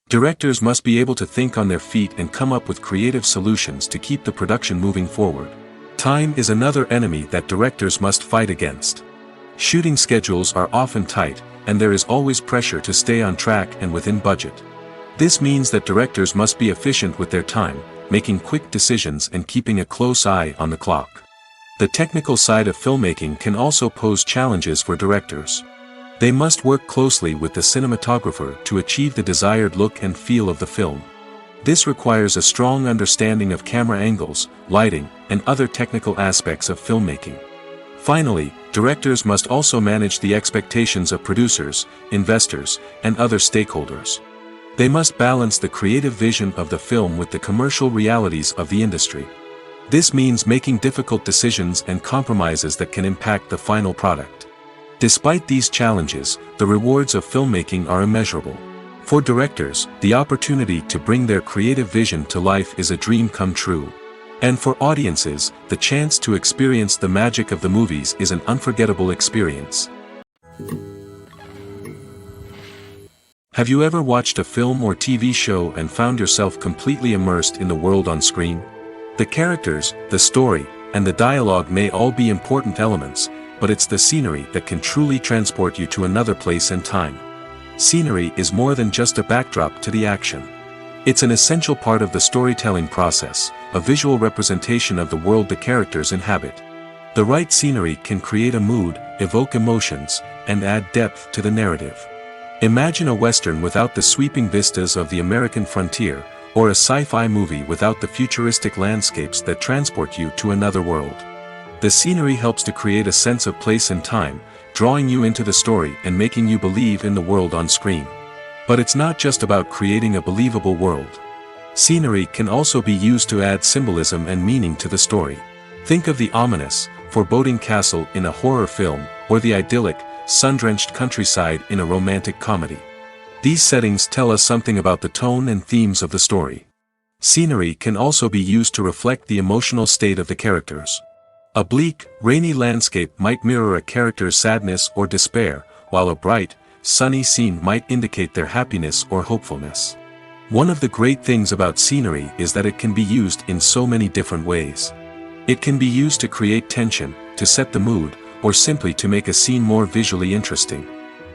Directors must be able to think on their feet and come up with creative solutions to keep the production moving forward. Time is another enemy that directors must fight against. Shooting schedules are often tight, and there is always pressure to stay on track and within budget. This means that directors must be efficient with their time, making quick decisions and keeping a close eye on the clock. The technical side of filmmaking can also pose challenges for directors. They must work closely with the cinematographer to achieve the desired look and feel of the film. This requires a strong understanding of camera angles, lighting, and other technical aspects of filmmaking. Finally, directors must also manage the expectations of producers, investors, and other stakeholders. They must balance the creative vision of the film with the commercial realities of the industry. This means making difficult decisions and compromises that can impact the final product. Despite these challenges, the rewards of filmmaking are immeasurable. For directors, the opportunity to bring their creative vision to life is a dream come true. And for audiences, the chance to experience the magic of the movies is an unforgettable experience. Have you ever watched a film or TV show and found yourself completely immersed in the world on screen? The characters, the story, and the dialogue may all be important elements, but it's the scenery that can truly transport you to another place and time. Scenery is more than just a backdrop to the action. It's an essential part of the storytelling process, a visual representation of the world the characters inhabit. The right scenery can create a mood, evoke emotions, and add depth to the narrative. Imagine a western without the sweeping vistas of the American frontier, or a sci-fi movie without the futuristic landscapes that transport you to another world. The scenery helps to create a sense of place and time, drawing you into the story and making you believe in the world on screen. But it's not just about creating a believable world. Scenery can also be used to add symbolism and meaning to the story. Think of the ominous, foreboding castle in a horror film, or the idyllic, sun-drenched countryside in a romantic comedy. These settings tell us something about the tone and themes of the story. Scenery can also be used to reflect the emotional state of the characters. A bleak, rainy landscape might mirror a character's sadness or despair, while a bright, sunny scene might indicate their happiness or hopefulness. One of the great things about scenery is that it can be used in so many different ways. It can be used to create tension, to set the mood, or simply to make a scene more visually interesting.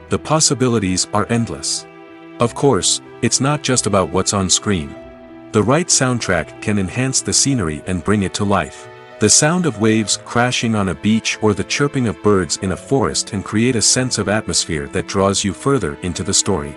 The possibilities are endless. Of course, it's not just about what's on screen. The right soundtrack can enhance the scenery and bring it to life. The sound of waves crashing on a beach or the chirping of birds in a forest can create a sense of atmosphere that draws you further into the story.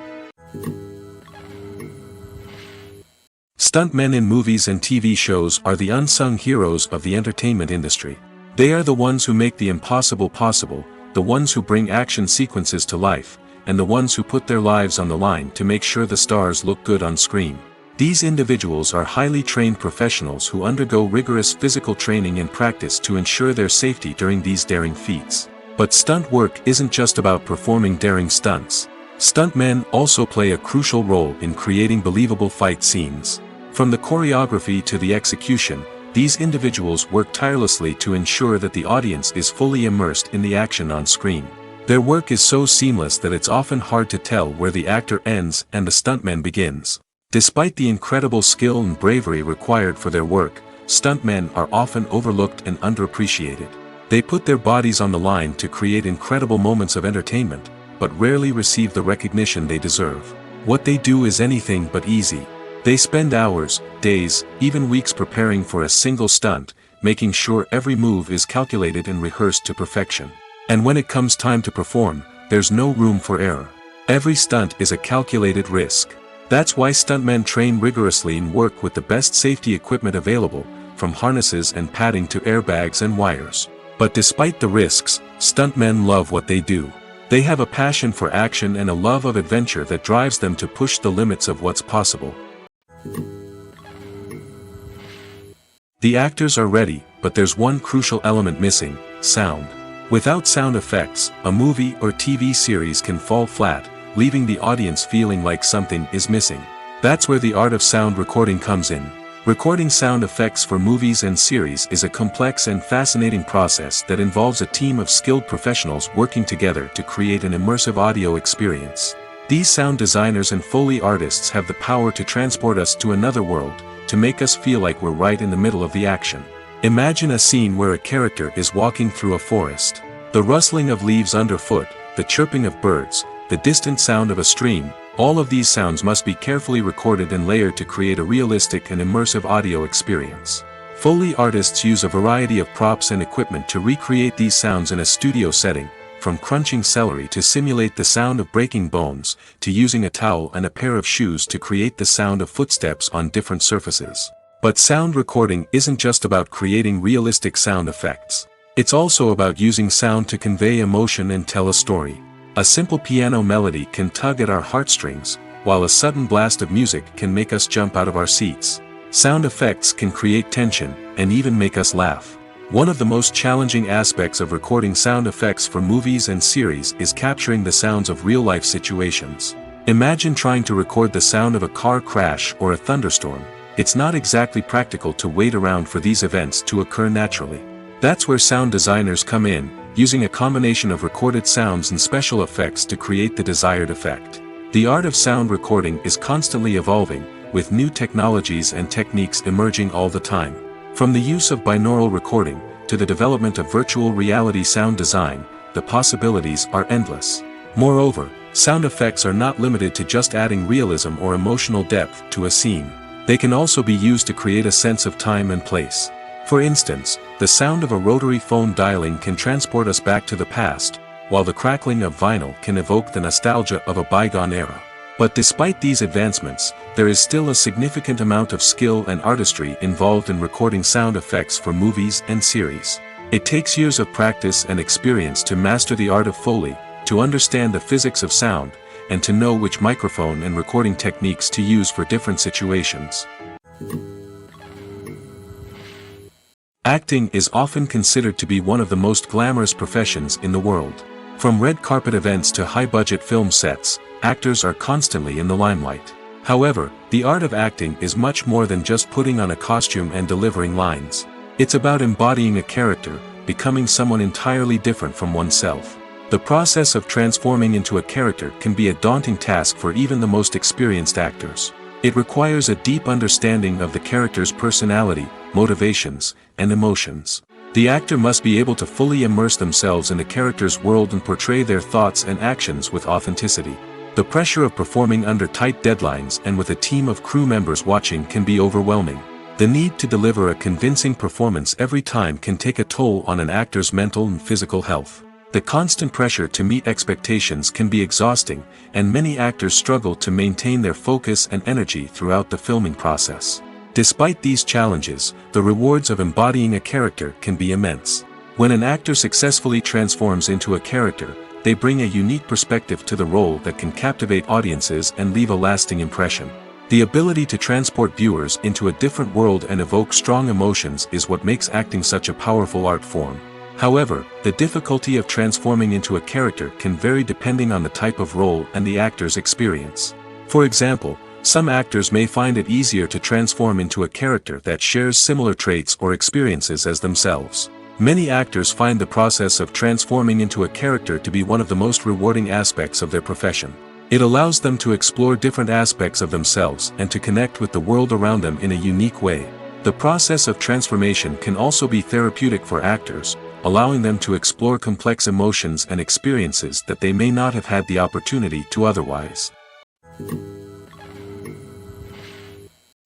Stuntmen in movies and TV shows are the unsung heroes of the entertainment industry. They are the ones who make the impossible possible, the ones who bring action sequences to life, and the ones who put their lives on the line to make sure the stars look good on screen. These individuals are highly trained professionals who undergo rigorous physical training and practice to ensure their safety during these daring feats. But stunt work isn't just about performing daring stunts. Stuntmen also play a crucial role in creating believable fight scenes. From the choreography to the execution, these individuals work tirelessly to ensure that the audience is fully immersed in the action on screen. Their work is so seamless that it's often hard to tell where the actor ends and the stuntman begins. Despite the incredible skill and bravery required for their work, stuntmen are often overlooked and underappreciated. They put their bodies on the line to create incredible moments of entertainment, but rarely receive the recognition they deserve. What they do is anything but easy. They spend hours, days, even weeks preparing for a single stunt, making sure every move is calculated and rehearsed to perfection. And when it comes time to perform, there's no room for error. Every stunt is a calculated risk. That's why stuntmen train rigorously and work with the best safety equipment available, from harnesses and padding to airbags and wires. But despite the risks, stuntmen love what they do. They have a passion for action and a love of adventure that drives them to push the limits of what's possible. The actors are ready, but there's one crucial element missing: sound. Without sound effects, a movie or TV series can fall flat, leaving the audience feeling like something is missing. That's where the art of sound recording comes in. Recording sound effects for movies and series is a complex and fascinating process that involves a team of skilled professionals working together to create an immersive audio experience. These sound designers and Foley artists have the power to transport us to another world, to make us feel like we're right in the middle of the action. Imagine a scene where a character is walking through a forest. The rustling of leaves underfoot, the chirping of birds, the distant sound of a stream, all of these sounds must be carefully recorded and layered to create a realistic and immersive audio experience. Foley artists use a variety of props and equipment to recreate these sounds in a studio setting, from crunching celery to simulate the sound of breaking bones, to using a towel and a pair of shoes to create the sound of footsteps on different surfaces. But sound recording isn't just about creating realistic sound effects. It's also about using sound to convey emotion and tell a story. A simple piano melody can tug at our heartstrings, while a sudden blast of music can make us jump out of our seats. Sound effects can create tension, and even make us laugh. One of the most challenging aspects of recording sound effects for movies and series is capturing the sounds of real-life situations. Imagine trying to record the sound of a car crash or a thunderstorm. It's not exactly practical to wait around for these events to occur naturally. That's where sound designers come in, using a combination of recorded sounds and special effects to create the desired effect. The art of sound recording is constantly evolving, with new technologies and techniques emerging all the time. From the use of binaural recording, to the development of virtual reality sound design, the possibilities are endless. Moreover, sound effects are not limited to just adding realism or emotional depth to a scene. They can also be used to create a sense of time and place. For instance, the sound of a rotary phone dialing can transport us back to the past, while the crackling of vinyl can evoke the nostalgia of a bygone era. But despite these advancements, there is still a significant amount of skill and artistry involved in recording sound effects for movies and series. It takes years of practice and experience to master the art of Foley, to understand the physics of sound, and to know which microphone and recording techniques to use for different situations. Acting is often considered to be one of the most glamorous professions in the world. From red carpet events to high-budget film sets, actors are constantly in the limelight. However, the art of acting is much more than just putting on a costume and delivering lines. It's about embodying a character, becoming someone entirely different from oneself. The process of transforming into a character can be a daunting task for even the most experienced actors. It requires a deep understanding of the character's personality, motivations, and emotions. The actor must be able to fully immerse themselves in the character's world and portray their thoughts and actions with authenticity. The pressure of performing under tight deadlines and with a team of crew members watching can be overwhelming. The need to deliver a convincing performance every time can take a toll on an actor's mental and physical health. The constant pressure to meet expectations can be exhausting, and many actors struggle to maintain their focus and energy throughout the filming process. Despite these challenges, the rewards of embodying a character can be immense. When an actor successfully transforms into a character, they bring a unique perspective to the role that can captivate audiences and leave a lasting impression. The ability to transport viewers into a different world and evoke strong emotions is what makes acting such a powerful art form. However, the difficulty of transforming into a character can vary depending on the type of role and the actor's experience. For example, some actors may find it easier to transform into a character that shares similar traits or experiences as themselves. Many actors find the process of transforming into a character to be one of the most rewarding aspects of their profession. It allows them to explore different aspects of themselves and to connect with the world around them in a unique way. The process of transformation can also be therapeutic for actors, allowing them to explore complex emotions and experiences that they may not have had the opportunity to otherwise.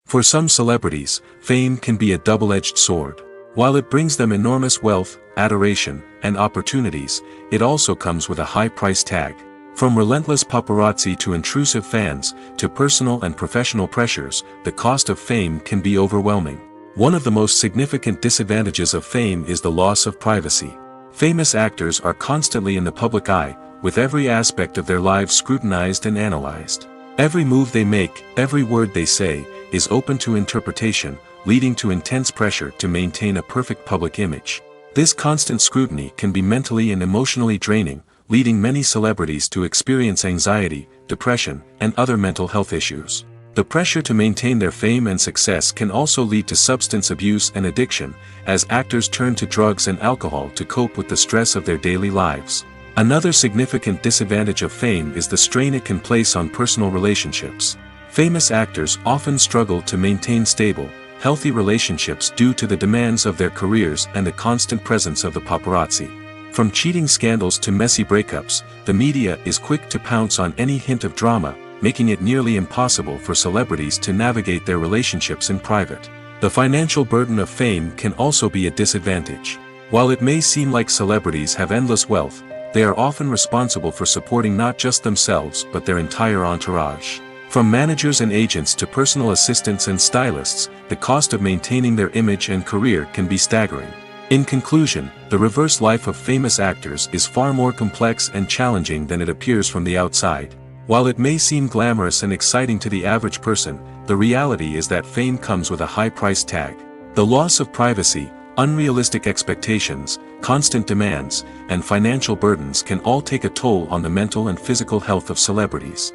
For some celebrities, fame can be a double-edged sword. While it brings them enormous wealth, adoration, and opportunities, it also comes with a high price tag. From relentless paparazzi to intrusive fans, to personal and professional pressures, the cost of fame can be overwhelming. One of the most significant disadvantages of fame is the loss of privacy. Famous actors are constantly in the public eye, with every aspect of their lives scrutinized and analyzed. Every move they make, every word they say, is open to interpretation, leading to intense pressure to maintain a perfect public image. This constant scrutiny can be mentally and emotionally draining, leading many celebrities to experience anxiety, depression, and other mental health issues. The pressure to maintain their fame and success can also lead to substance abuse and addiction, as actors turn to drugs and alcohol to cope with the stress of their daily lives. Another significant disadvantage of fame is the strain it can place on personal relationships. Famous actors often struggle to maintain stable, healthy relationships due to the demands of their careers and the constant presence of the paparazzi. From cheating scandals to messy breakups, the media is quick to pounce on any hint of drama, making it nearly impossible for celebrities to navigate their relationships in private. The financial burden of fame can also be a disadvantage. While it may seem like celebrities have endless wealth, they are often responsible for supporting not just themselves but their entire entourage. From managers and agents to personal assistants and stylists, the cost of maintaining their image and career can be staggering. In conclusion, the reverse life of famous actors is far more complex and challenging than it appears from the outside. While it may seem glamorous and exciting to the average person, the reality is that fame comes with a high price tag. The loss of privacy, unrealistic expectations, constant demands, and financial burdens can all take a toll on the mental and physical health of celebrities.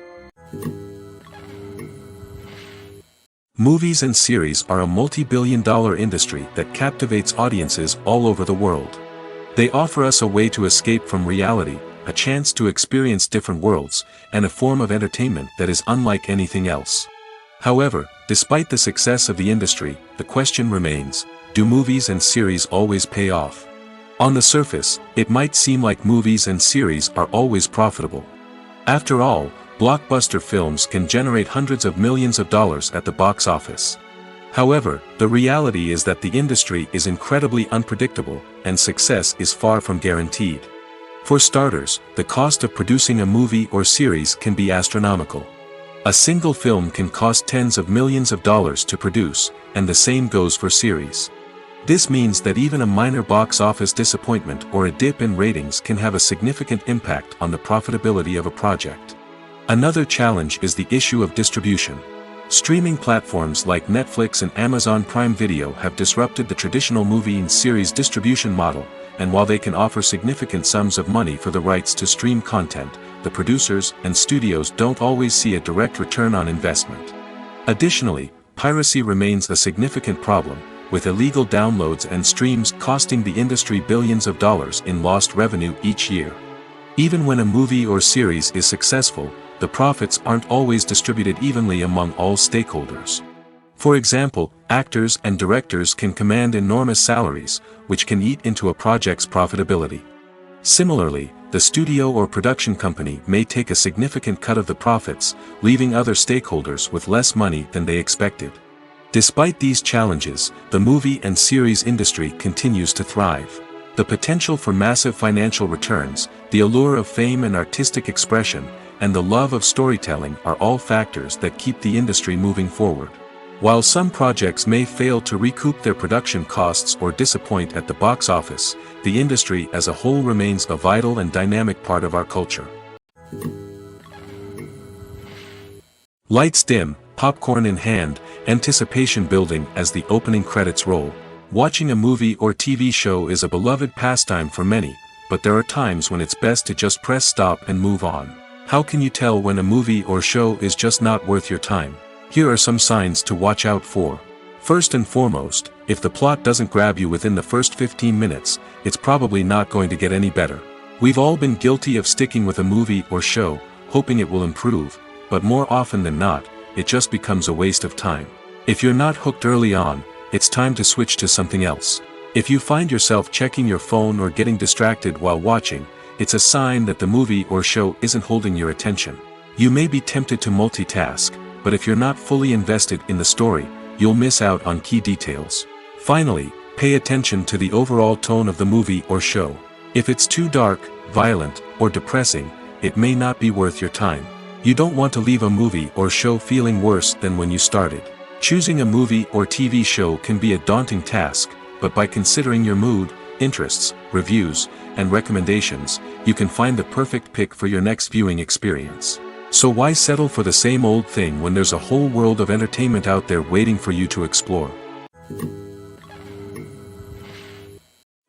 Movies and series are a multi-billion-dollar industry that captivates audiences all over the world. They offer us a way to escape from reality, a chance to experience different worlds, and a form of entertainment that is unlike anything else. However, despite the success of the industry, the question remains, do movies and series always pay off? On the surface, it might seem like movies and series are always profitable. After all, blockbuster films can generate hundreds of millions of dollars at the box office. However, the reality is that the industry is incredibly unpredictable, and success is far from guaranteed. For starters, the cost of producing a movie or series can be astronomical. A single film can cost tens of millions of dollars to produce, and the same goes for series. This means that even a minor box office disappointment or a dip in ratings can have a significant impact on the profitability of a project. Another challenge is the issue of distribution. Streaming platforms like Netflix and Amazon Prime Video have disrupted the traditional movie and series distribution model, and while they can offer significant sums of money for the rights to stream content, the producers and studios don't always see a direct return on investment. Additionally, piracy remains a significant problem, with illegal downloads and streams costing the industry billions of dollars in lost revenue each year. Even when a movie or series is successful, the profits aren't always distributed evenly among all stakeholders. For example, actors and directors can command enormous salaries, which can eat into a project's profitability. Similarly, the studio or production company may take a significant cut of the profits, leaving other stakeholders with less money than they expected. Despite these challenges, the movie and series industry continues to thrive. The potential for massive financial returns, the allure of fame and artistic expression, and the love of storytelling are all factors that keep the industry moving forward. While some projects may fail to recoup their production costs or disappoint at the box office, the industry as a whole remains a vital and dynamic part of our culture. Lights dim, popcorn in hand, anticipation building as the opening credits roll. Watching a movie or TV show is a beloved pastime for many, but there are times when it's best to just press stop and move on. How can you tell when a movie or show is just not worth your time? Here are some signs to watch out for. First and foremost, if the plot doesn't grab you within the first 15 minutes, it's probably not going to get any better. We've all been guilty of sticking with a movie or show, hoping it will improve, but more often than not, it just becomes a waste of time. If you're not hooked early on, it's time to switch to something else. If you find yourself checking your phone or getting distracted while watching, it's a sign that the movie or show isn't holding your attention. You may be tempted to multitask, but if you're not fully invested in the story, you'll miss out on key details. Finally, pay attention to the overall tone of the movie or show. If it's too dark, violent, or depressing, it may not be worth your time. You don't want to leave a movie or show feeling worse than when you started. Choosing a movie or TV show can be a daunting task, but by considering your mood, interests, reviews, and recommendations, you can find the perfect pick for your next viewing experience. So why settle for the same old thing when there's a whole world of entertainment out there waiting for you to explore?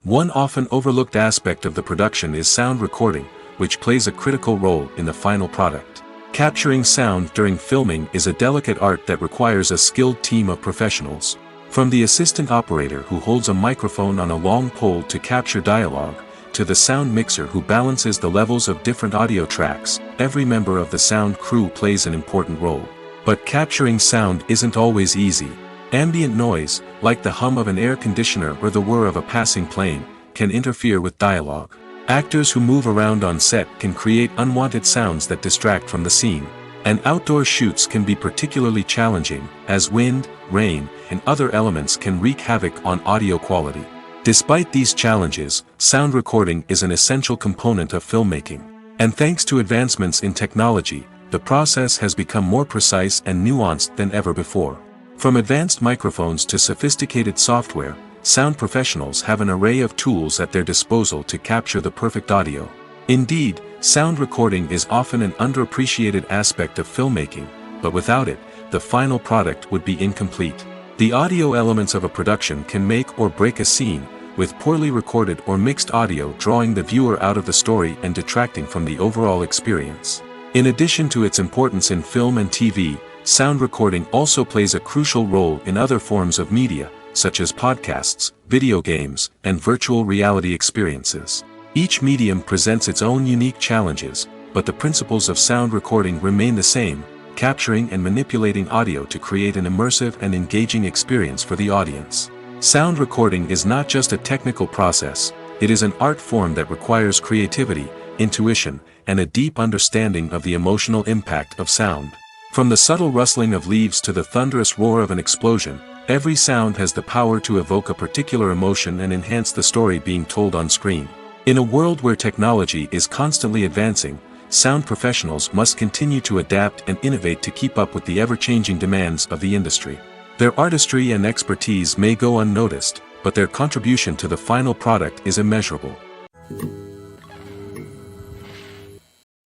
One often overlooked aspect of the production is sound recording, which plays a critical role in the final product. Capturing sound during filming is a delicate art that requires a skilled team of professionals. From the assistant operator who holds a microphone on a long pole to capture dialogue, to the sound mixer who balances the levels of different audio tracks, every member of the sound crew plays an important role. But capturing sound isn't always easy. Ambient noise, like the hum of an air conditioner or the whir of a passing plane, can interfere with dialogue. Actors who move around on set can create unwanted sounds that distract from the scene. And outdoor shoots can be particularly challenging, as wind, rain, and other elements can wreak havoc on audio quality. Despite these challenges, sound recording is an essential component of filmmaking. And thanks to advancements in technology, the process has become more precise and nuanced than ever before. From advanced microphones to sophisticated software, sound professionals have an array of tools at their disposal to capture the perfect audio. Indeed, sound recording is often an underappreciated aspect of filmmaking, but without it, the final product would be incomplete. The audio elements of a production can make or break a scene, with poorly recorded or mixed audio drawing the viewer out of the story and detracting from the overall experience. In addition to its importance in film and TV, sound recording also plays a crucial role in other forms of media, such as podcasts, video games, and virtual reality experiences. Each medium presents its own unique challenges, but the principles of sound recording remain the same, capturing and manipulating audio to create an immersive and engaging experience for the audience. Sound recording is not just a technical process, it is an art form that requires creativity, intuition, and a deep understanding of the emotional impact of sound. From the subtle rustling of leaves to the thunderous roar of an explosion, Every sound has the power to evoke a particular emotion and enhance the story being told on screen. In a world where technology is constantly advancing, sound professionals must continue to adapt and innovate to keep up with the ever-changing demands of the industry. Their artistry and expertise may go unnoticed, but their contribution to the final product is immeasurable.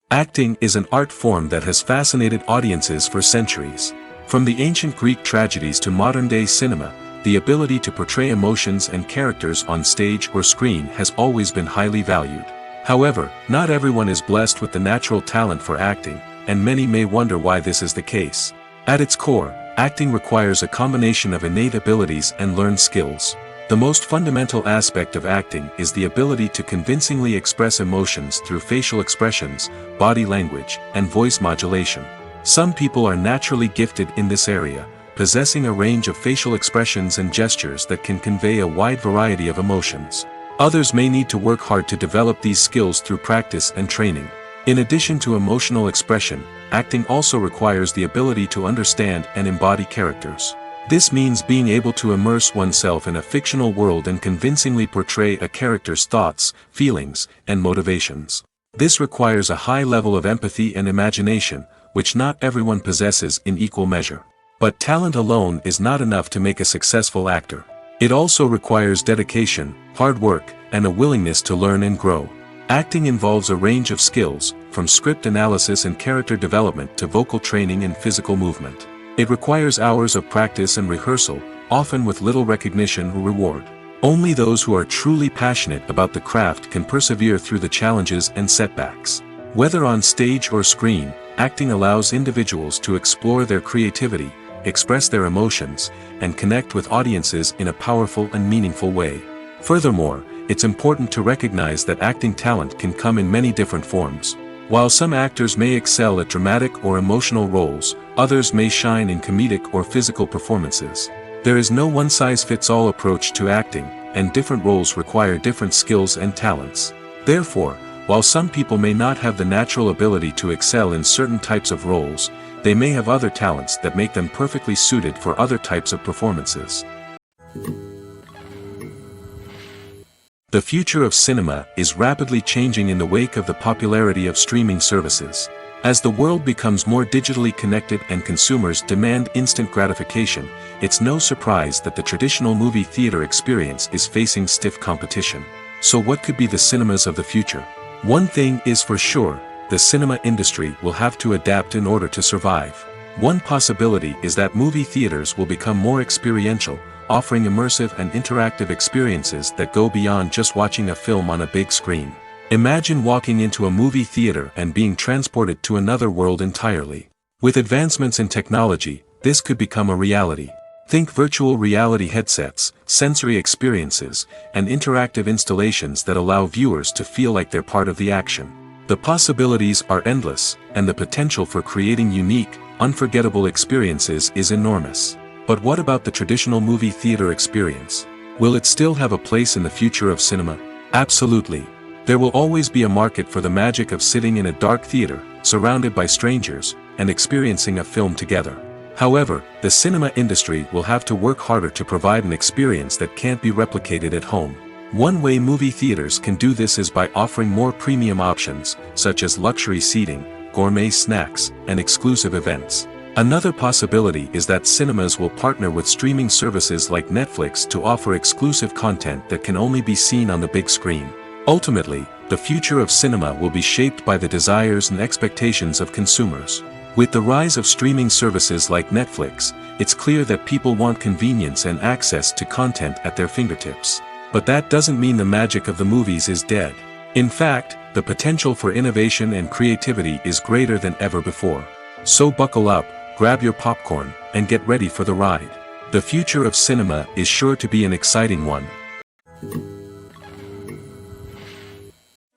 Acting is an art form that has fascinated audiences for centuries. From the ancient Greek tragedies to modern-day cinema, the ability to portray emotions and characters on stage or screen has always been highly valued. However, not everyone is blessed with the natural talent for acting, and many may wonder why this is the case. At its core, acting requires a combination of innate abilities and learned skills. The most fundamental aspect of acting is the ability to convincingly express emotions through facial expressions, body language, and voice modulation. Some people are naturally gifted in this area, possessing a range of facial expressions and gestures that can convey a wide variety of emotions. Others may need to work hard to develop these skills through practice and training. In addition to emotional expression, acting also requires the ability to understand and embody characters. This means being able to immerse oneself in a fictional world and convincingly portray a character's thoughts, feelings, and motivations. This requires a high level of empathy and imagination, which not everyone possesses in equal measure. But talent alone is not enough to make a successful actor. It also requires dedication, hard work, and a willingness to learn and grow. Acting involves a range of skills, from script analysis and character development to vocal training and physical movement. It requires hours of practice and rehearsal, often with little recognition or reward. Only those who are truly passionate about the craft can persevere through the challenges and setbacks. Whether on stage or screen, acting allows individuals to explore their creativity, express their emotions, and connect with audiences in a powerful and meaningful way. Furthermore, it's important to recognize that acting talent can come in many different forms. While some actors may excel at dramatic or emotional roles, others may shine in comedic or physical performances. There is no one-size-fits-all approach to acting, and different roles require different skills and talents. Therefore, while some people may not have the natural ability to excel in certain types of roles, they may have other talents that make them perfectly suited for other types of performances. The future of cinema is rapidly changing in the wake of the popularity of streaming services. As the world becomes more digitally connected and consumers demand instant gratification, it's no surprise that the traditional movie theater experience is facing stiff competition. So what could be the cinemas of the future? One thing is for sure, the cinema industry will have to adapt in order to survive. One possibility is that movie theaters will become more experiential, offering immersive and interactive experiences that go beyond just watching a film on a big screen. Imagine walking into a movie theater and being transported to another world entirely. With advancements in technology, this could become a reality. Think virtual reality headsets, sensory experiences, and interactive installations that allow viewers to feel like they're part of the action. The possibilities are endless, and the potential for creating unique, unforgettable experiences is enormous. But what about the traditional movie theater experience? Will it still have a place in the future of cinema? Absolutely. There will always be a market for the magic of sitting in a dark theater, surrounded by strangers, and experiencing a film together. However, the cinema industry will have to work harder to provide an experience that can't be replicated at home. One way movie theaters can do this is by offering more premium options, such as luxury seating, gourmet snacks, and exclusive events. Another possibility is that cinemas will partner with streaming services like Netflix to offer exclusive content that can only be seen on the big screen. Ultimately, the future of cinema will be shaped by the desires and expectations of consumers. With the rise of streaming services like Netflix, it's clear that people want convenience and access to content at their fingertips. But that doesn't mean the magic of the movies is dead. In fact, the potential for innovation and creativity is greater than ever before. So buckle up, grab your popcorn, and get ready for the ride. The future of cinema is sure to be an exciting one.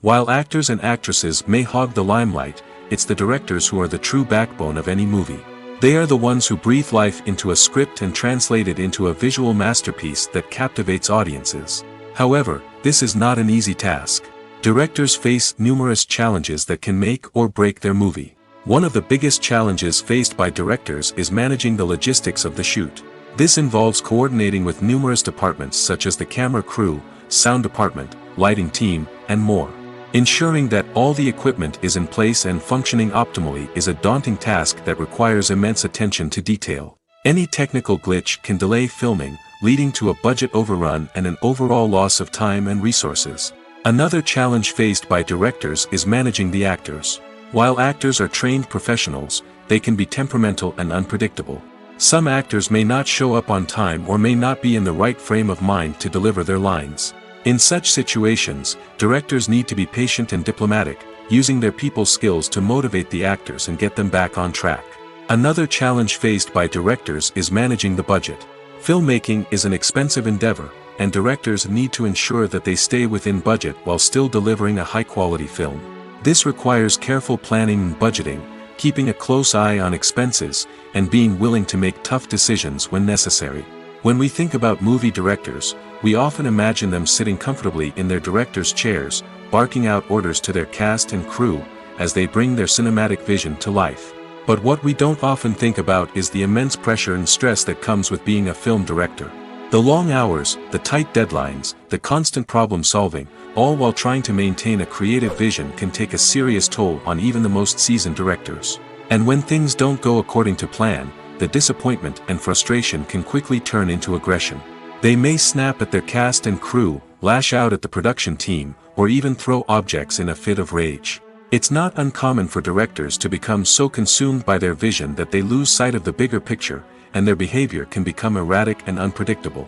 While actors and actresses may hog the limelight, it's the directors who are the true backbone of any movie. They are the ones who breathe life into a script and translate it into a visual masterpiece that captivates audiences. However, this is not an easy task. Directors face numerous challenges that can make or break their movie. One of the biggest challenges faced by directors is managing the logistics of the shoot. This involves coordinating with numerous departments such as the camera crew, sound department, lighting team, and more. Ensuring that all the equipment is in place and functioning optimally is a daunting task that requires immense attention to detail. Any technical glitch can delay filming, leading to a budget overrun and an overall loss of time and resources. Another challenge faced by directors is managing the actors. While actors are trained professionals, they can be temperamental and unpredictable. Some actors may not show up on time or may not be in the right frame of mind to deliver their lines. In such situations, directors need to be patient and diplomatic, using their people skills to motivate the actors and get them back on track. Another challenge faced by directors is managing the budget. Filmmaking is an expensive endeavor, and directors need to ensure that they stay within budget while still delivering a high-quality film. This requires careful planning and budgeting, keeping a close eye on expenses, and being willing to make tough decisions when necessary. When we think about movie directors, we often imagine them sitting comfortably in their director's chairs, barking out orders to their cast and crew, as they bring their cinematic vision to life. But what we don't often think about is the immense pressure and stress that comes with being a film director. The long hours, the tight deadlines, the constant problem solving, all while trying to maintain a creative vision can take a serious toll on even the most seasoned directors. And when things don't go according to plan, the disappointment and frustration can quickly turn into aggression. They may snap at their cast and crew, lash out at the production team, or even throw objects in a fit of rage. It's not uncommon for directors to become so consumed by their vision that they lose sight of the bigger picture, and their behavior can become erratic and unpredictable.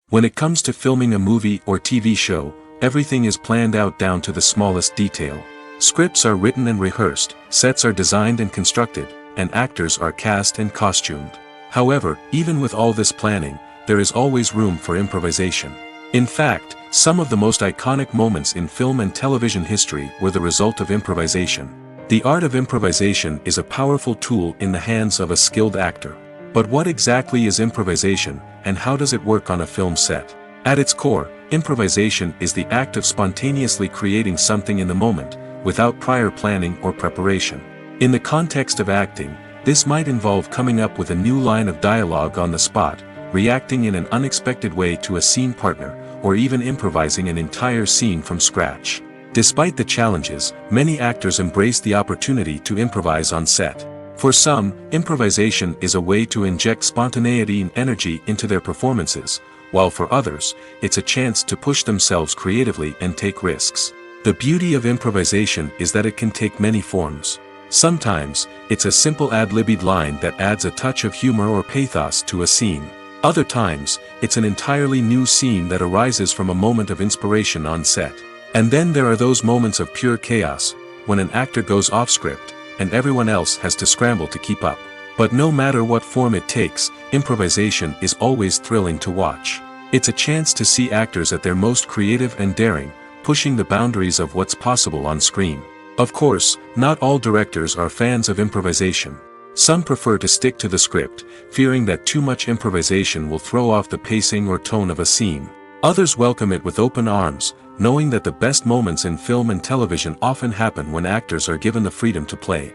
When it comes to filming a movie or TV show, everything is planned out down to the smallest detail. Scripts are written and rehearsed, sets are designed and constructed, and actors are cast and costumed. However, even with all this planning, there is always room for improvisation. In fact, some of the most iconic moments in film and television history were the result of improvisation. The art of improvisation is a powerful tool in the hands of a skilled actor. But what exactly is improvisation, and how does it work on a film set? At its core, improvisation is the act of spontaneously creating something in the moment, without prior planning or preparation. In the context of acting, this might involve coming up with a new line of dialogue on the spot, reacting in an unexpected way to a scene partner, or even improvising an entire scene from scratch. Despite the challenges, many actors embrace the opportunity to improvise on set. For some, improvisation is a way to inject spontaneity and energy into their performances, while for others, it's a chance to push themselves creatively and take risks. The beauty of improvisation is that it can take many forms. Sometimes, it's a simple ad-libbed line that adds a touch of humor or pathos to a scene. Other times, it's an entirely new scene that arises from a moment of inspiration on set. And then there are those moments of pure chaos, when an actor goes off script, and everyone else has to scramble to keep up. But no matter what form it takes, improvisation is always thrilling to watch. It's a chance to see actors at their most creative and daring, pushing the boundaries of what's possible on screen. Of course, not all directors are fans of improvisation. Some prefer to stick to the script, fearing that too much improvisation will throw off the pacing or tone of a scene. Others welcome it with open arms, knowing that the best moments in film and television often happen when actors are given the freedom to play.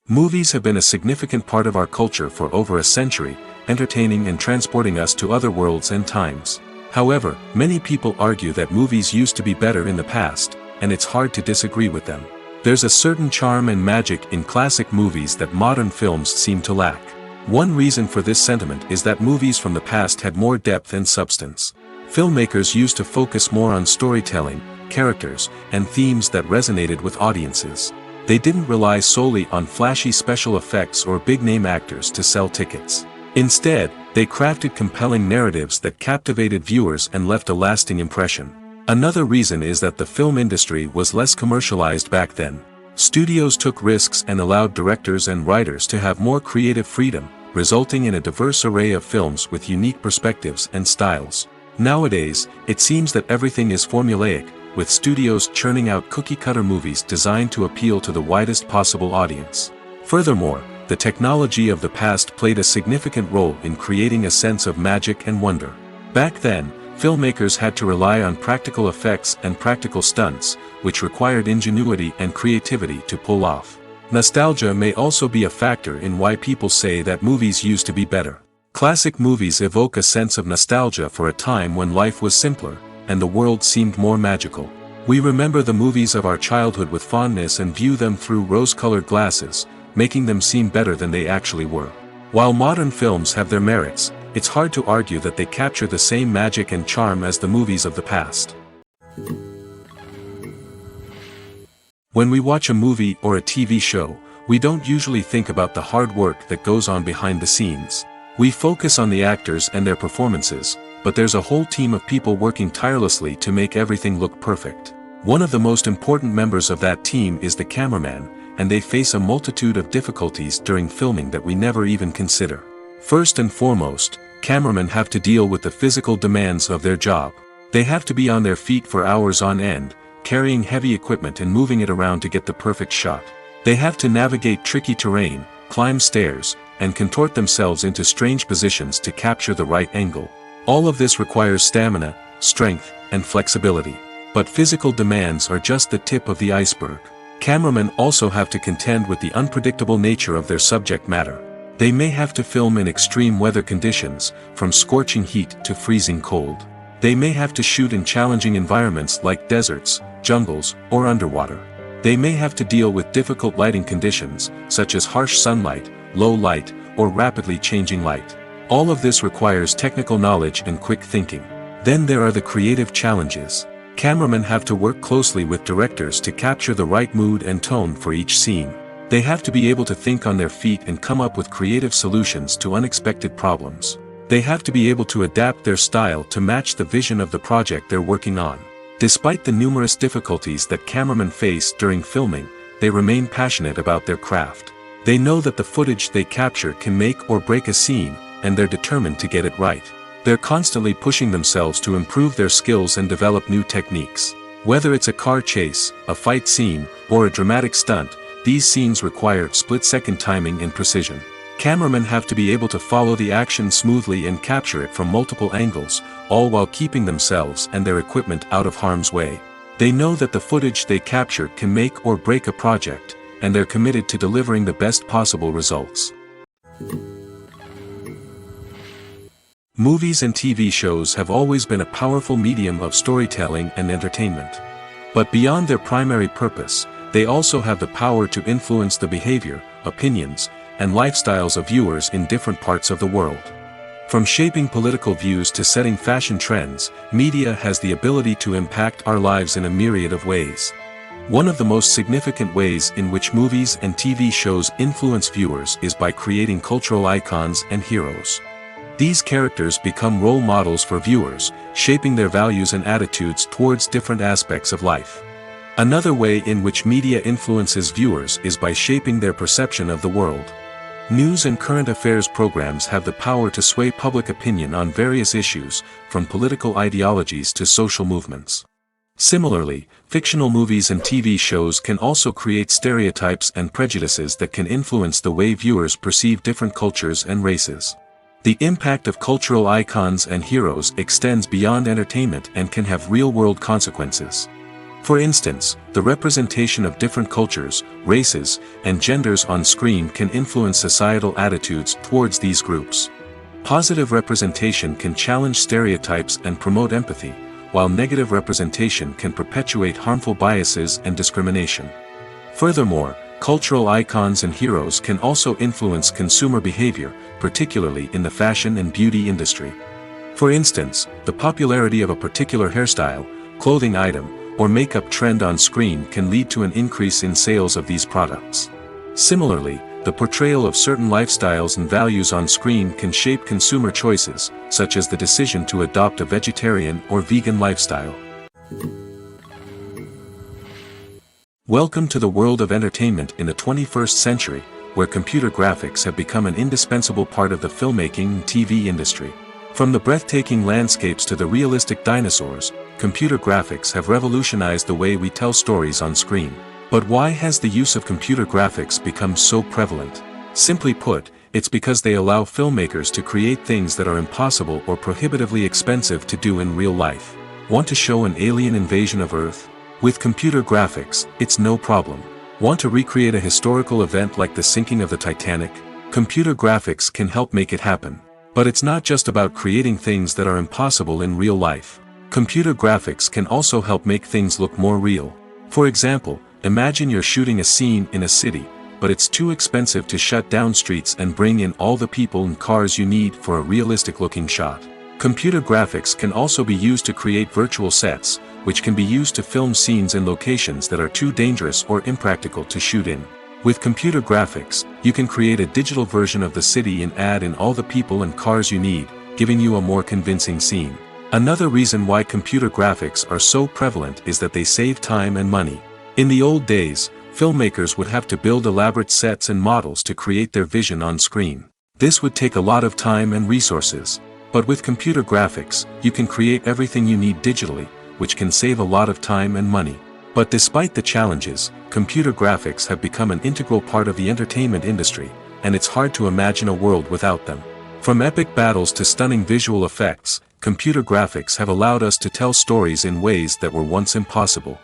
Movies have been a significant part of our culture for over a century, entertaining and transporting us to other worlds and times. However, many people argue that movies used to be better in the past, and it's hard to disagree with them. There's a certain charm and magic in classic movies that modern films seem to lack. One reason for this sentiment is that movies from the past had more depth and substance. Filmmakers used to focus more on storytelling, characters, and themes that resonated with audiences. They didn't rely solely on flashy special effects or big-name actors to sell tickets. Instead, they crafted compelling narratives that captivated viewers and left a lasting impression. Another reason is that the film industry was less commercialized back then. Studios took risks and allowed directors and writers to have more creative freedom, resulting in a diverse array of films with unique perspectives and styles. Nowadays, it seems that everything is formulaic, with studios churning out cookie-cutter movies designed to appeal to the widest possible audience. Furthermore, the technology of the past played a significant role in creating a sense of magic and wonder. Back then, filmmakers had to rely on practical effects and practical stunts, which required ingenuity and creativity to pull off. Nostalgia may also be a factor in why people say that movies used to be better. Classic movies evoke a sense of nostalgia for a time when life was simpler, and the world seemed more magical. We remember the movies of our childhood with fondness and view them through rose-colored glasses, making them seem better than they actually were. While modern films have their merits, it's hard to argue that they capture the same magic and charm as the movies of the past. When we watch a movie or a TV show, we don't usually think about the hard work that goes on behind the scenes. We focus on the actors and their performances, but there's a whole team of people working tirelessly to make everything look perfect. One of the most important members of that team is the cameraman, and they face a multitude of difficulties during filming that we never even consider. First and foremost, cameramen have to deal with the physical demands of their job. They have to be on their feet for hours on end, carrying heavy equipment and moving it around to get the perfect shot. They have to navigate tricky terrain, climb stairs, and contort themselves into strange positions to capture the right angle. All of this requires stamina, strength, and flexibility. But physical demands are just the tip of the iceberg. Cameramen also have to contend with the unpredictable nature of their subject matter. They may have to film in extreme weather conditions, from scorching heat to freezing cold. They may have to shoot in challenging environments like deserts, jungles, or underwater. They may have to deal with difficult lighting conditions, such as harsh sunlight, low light, or rapidly changing light. All of this requires technical knowledge and quick thinking. Then there are the creative challenges. Cameramen have to work closely with directors to capture the right mood and tone for each scene. They have to be able to think on their feet and come up with creative solutions to unexpected problems. They have to be able to adapt their style to match the vision of the project they're working on. Despite the numerous difficulties that cameramen face during filming, they remain passionate about their craft. They know that the footage they capture can make or break a scene, and they're determined to get it right. They're constantly pushing themselves to improve their skills and develop new techniques. Whether it's a car chase, a fight scene, or a dramatic stunt, these scenes require split-second timing and precision. Cameramen have to be able to follow the action smoothly and capture it from multiple angles, all while keeping themselves and their equipment out of harm's way. They know that the footage they capture can make or break a project, and they're committed to delivering the best possible results. Movies and TV shows have always been a powerful medium of storytelling and entertainment. But beyond their primary purpose, they also have the power to influence the behavior, opinions, and lifestyles of viewers in different parts of the world. From shaping political views to setting fashion trends, media has the ability to impact our lives in a myriad of ways. One of the most significant ways in which movies and TV shows influence viewers is by creating cultural icons and heroes. These characters become role models for viewers, shaping their values and attitudes towards different aspects of life. Another way in which media influences viewers is by shaping their perception of the world. News and current affairs programs have the power to sway public opinion on various issues, from political ideologies to social movements. Similarly, fictional movies and TV shows can also create stereotypes and prejudices that can influence the way viewers perceive different cultures and races. The impact of cultural icons and heroes extends beyond entertainment and can have real-world consequences. For instance, the representation of different cultures, races, and genders on screen can influence societal attitudes towards these groups. Positive representation can challenge stereotypes and promote empathy, while negative representation can perpetuate harmful biases and discrimination. Furthermore, cultural icons and heroes can also influence consumer behavior, particularly in the fashion and beauty industry. For instance, the popularity of a particular hairstyle, clothing item, or makeup trend on screen can lead to an increase in sales of these products. Similarly, the portrayal of certain lifestyles and values on screen can shape consumer choices, such as the decision to adopt a vegetarian or vegan lifestyle. Welcome to the world of entertainment in the 21st century, where computer graphics have become an indispensable part of the filmmaking and TV industry. From the breathtaking landscapes to the realistic dinosaurs, computer graphics have revolutionized the way we tell stories on screen. But why has the use of computer graphics become so prevalent? Simply put, it's because they allow filmmakers to create things that are impossible or prohibitively expensive to do in real life. Want to show an alien invasion of Earth? With computer graphics, it's no problem. Want to recreate a historical event like the sinking of the Titanic? Computer graphics can help make it happen. But it's not just about creating things that are impossible in real life. Computer graphics can also help make things look more real. For example, imagine you're shooting a scene in a city, but it's too expensive to shut down streets and bring in all the people and cars you need for a realistic-looking shot. Computer graphics can also be used to create virtual sets, which can be used to film scenes in locations that are too dangerous or impractical to shoot in. With computer graphics, you can create a digital version of the city and add in all the people and cars you need, giving you a more convincing scene. Another reason why computer graphics are so prevalent is that they save time and money. In the old days, filmmakers would have to build elaborate sets and models to create their vision on screen. This would take a lot of time and resources. But with computer graphics, you can create everything you need digitally, which can save a lot of time and money. But despite the challenges, computer graphics have become an integral part of the entertainment industry, and it's hard to imagine a world without them. From epic battles to stunning visual effects, computer graphics have allowed us to tell stories in ways that were once impossible.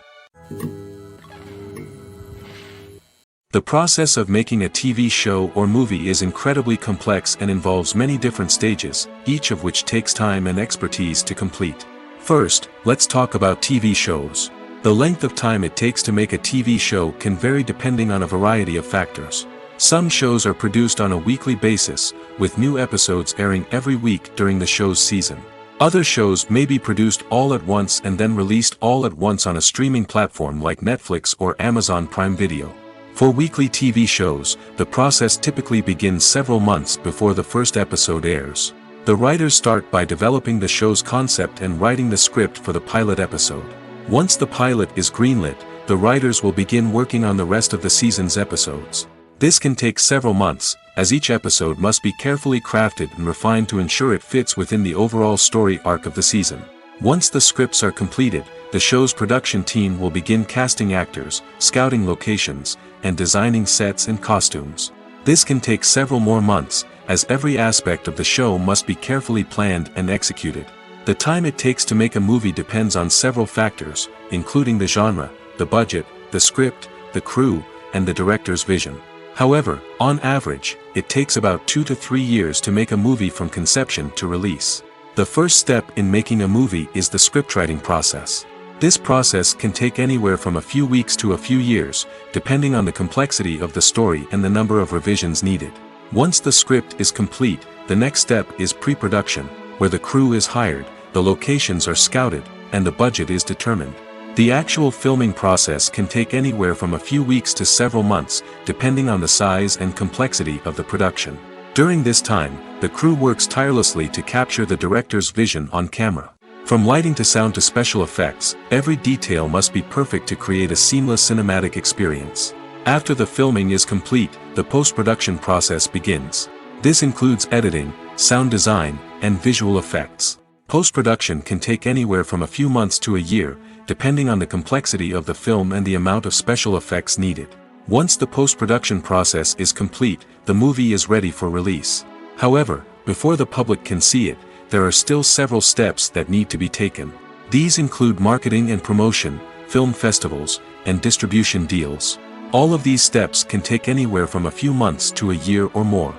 The process of making a TV show or movie is incredibly complex and involves many different stages, each of which takes time and expertise to complete. First, let's talk about TV shows. The length of time it takes to make a TV show can vary depending on a variety of factors. Some shows are produced on a weekly basis, with new episodes airing every week during the show's season. Other shows may be produced all at once and then released all at once on a streaming platform like Netflix or Amazon Prime Video. For weekly TV shows, the process typically begins several months before the first episode airs. The writers start by developing the show's concept and writing the script for the pilot episode. Once the pilot is greenlit, the writers will begin working on the rest of the season's episodes. This can take several months, as each episode must be carefully crafted and refined to ensure it fits within the overall story arc of the season. Once the scripts are completed, the show's production team will begin casting actors, scouting locations, and designing sets and costumes. This can take several more months, as every aspect of the show must be carefully planned and executed. The time it takes to make a movie depends on several factors, including the genre, the budget, the script, the crew, and the director's vision. However, on average, it takes about 2 to 3 years to make a movie from conception to release. The first step in making a movie is the scriptwriting process. This process can take anywhere from a few weeks to a few years, depending on the complexity of the story and the number of revisions needed. Once the script is complete, the next step is pre-production, where the crew is hired, the locations are scouted, and the budget is determined. The actual filming process can take anywhere from a few weeks to several months, depending on the size and complexity of the production. During this time, the crew works tirelessly to capture the director's vision on camera. From lighting to sound to special effects, every detail must be perfect to create a seamless cinematic experience. After the filming is complete, the post-production process begins. This includes editing, sound design, and visual effects. Post-production can take anywhere from a few months to a year, depending on the complexity of the film and the amount of special effects needed. Once the post-production process is complete, the movie is ready for release. However, before the public can see it, there are still several steps that need to be taken. These include marketing and promotion, film festivals, and distribution deals. All of these steps can take anywhere from a few months to a year or more.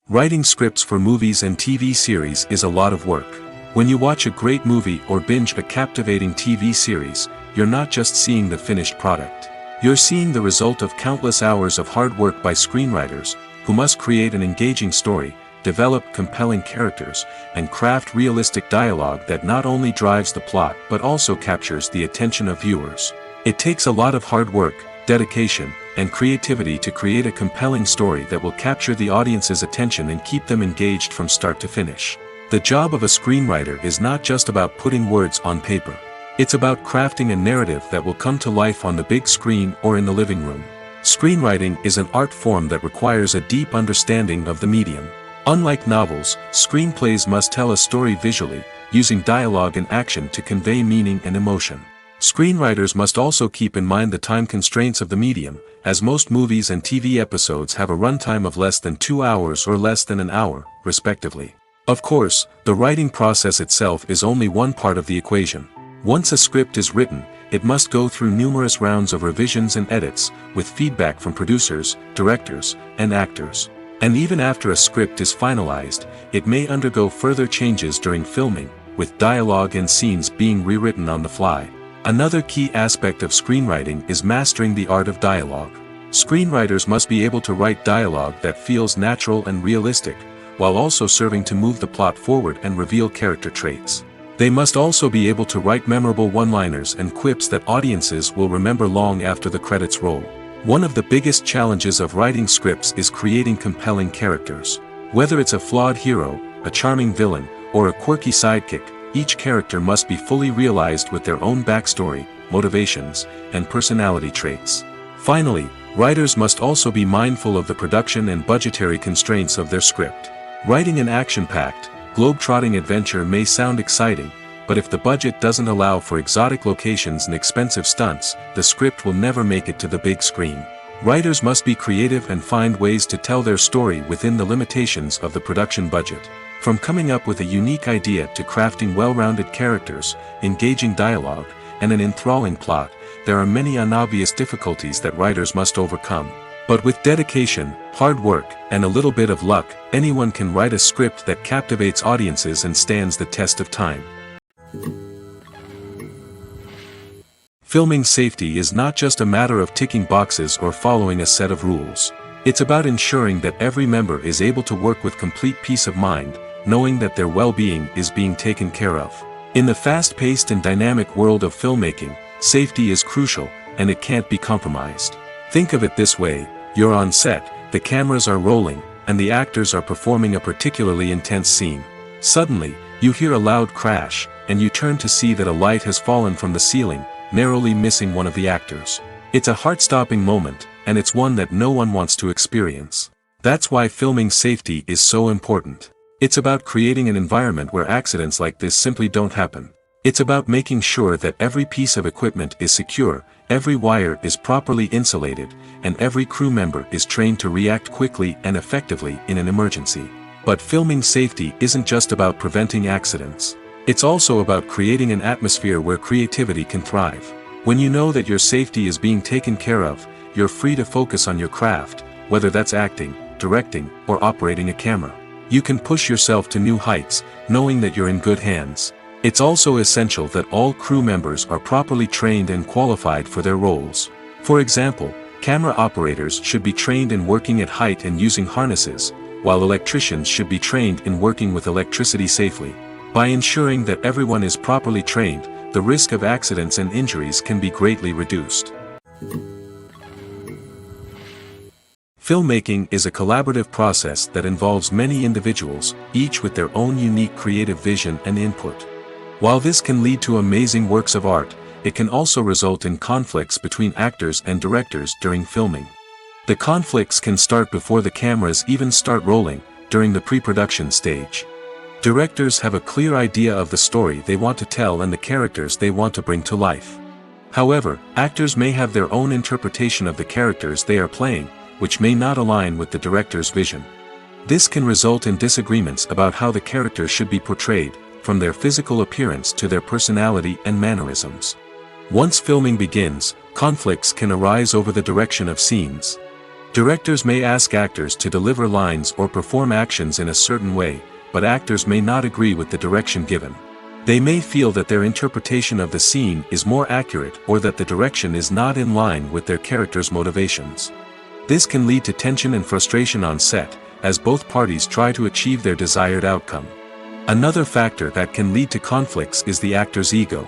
Writing scripts for movies and TV series is a lot of work. When you watch a great movie or binge a captivating TV series, you're not just seeing the finished product. You're seeing the result of countless hours of hard work by screenwriters, who must create an engaging story, develop compelling characters, and craft realistic dialogue that not only drives the plot but also captures the attention of viewers. It takes a lot of hard work, dedication, and creativity to create a compelling story that will capture the audience's attention and keep them engaged from start to finish. The job of a screenwriter is not just about putting words on paper. It's about crafting a narrative that will come to life on the big screen or in the living room. Screenwriting is an art form that requires a deep understanding of the medium. Unlike novels, screenplays must tell a story visually, using dialogue and action to convey meaning and emotion. Screenwriters must also keep in mind the time constraints of the medium, as most movies and TV episodes have a runtime of less than 2 hours or less than an hour, respectively. Of course, the writing process itself is only one part of the equation. Once a script is written, it must go through numerous rounds of revisions and edits, with feedback from producers, directors, and actors. And even after a script is finalized, it may undergo further changes during filming, with dialogue and scenes being rewritten on the fly. Another key aspect of screenwriting is mastering the art of dialogue. Screenwriters must be able to write dialogue that feels natural and realistic, while also serving to move the plot forward and reveal character traits. They must also be able to write memorable one-liners and quips that audiences will remember long after the credits roll. One of the biggest challenges of writing scripts is creating compelling characters. Whether it's a flawed hero, a charming villain, or a quirky sidekick, each character must be fully realized with their own backstory, motivations, and personality traits. Finally, writers must also be mindful of the production and budgetary constraints of their script. Writing an action-packed, globe-trotting adventure may sound exciting, but if the budget doesn't allow for exotic locations and expensive stunts, the script will never make it to the big screen. Writers must be creative and find ways to tell their story within the limitations of the production budget. From coming up with a unique idea to crafting well-rounded characters, engaging dialogue, and an enthralling plot, there are many unobvious difficulties that writers must overcome. But with dedication, hard work, and a little bit of luck, anyone can write a script that captivates audiences and stands the test of time. Filming safety is not just a matter of ticking boxes or following a set of rules. It's about ensuring that every member is able to work with complete peace of mind, knowing that their well-being is being taken care of. In the fast-paced and dynamic world of filmmaking, safety is crucial, and it can't be compromised. Think of it this way: you're on set, the cameras are rolling, and the actors are performing a particularly intense scene. Suddenly, you hear a loud crash, and you turn to see that a light has fallen from the ceiling, narrowly missing one of the actors. It's a heart-stopping moment, and it's one that no one wants to experience. That's why filming safety is so important. It's about creating an environment where accidents like this simply don't happen. It's about making sure that every piece of equipment is secure, every wire is properly insulated, and every crew member is trained to react quickly and effectively in an emergency. But filming safety isn't just about preventing accidents. It's also about creating an atmosphere where creativity can thrive. When you know that your safety is being taken care of, you're free to focus on your craft, whether that's acting, directing, or operating a camera. You can push yourself to new heights, knowing that you're in good hands. It's also essential that all crew members are properly trained and qualified for their roles. For example, camera operators should be trained in working at height and using harnesses, while electricians should be trained in working with electricity safely. By ensuring that everyone is properly trained, the risk of accidents and injuries can be greatly reduced. Filmmaking is a collaborative process that involves many individuals, each with their own unique creative vision and input. While this can lead to amazing works of art, it can also result in conflicts between actors and directors during filming. The conflicts can start before the cameras even start rolling, during the pre-production stage. Directors have a clear idea of the story they want to tell and the characters they want to bring to life. However, actors may have their own interpretation of the characters they are playing, which may not align with the director's vision. This can result in disagreements about how the characters should be portrayed, from their physical appearance to their personality and mannerisms. Once filming begins, conflicts can arise over the direction of scenes. Directors may ask actors to deliver lines or perform actions in a certain way, but actors may not agree with the direction given. They may feel that their interpretation of the scene is more accurate or that the direction is not in line with their character's motivations. This can lead to tension and frustration on set, as both parties try to achieve their desired outcome. Another factor that can lead to conflicts is the actor's ego.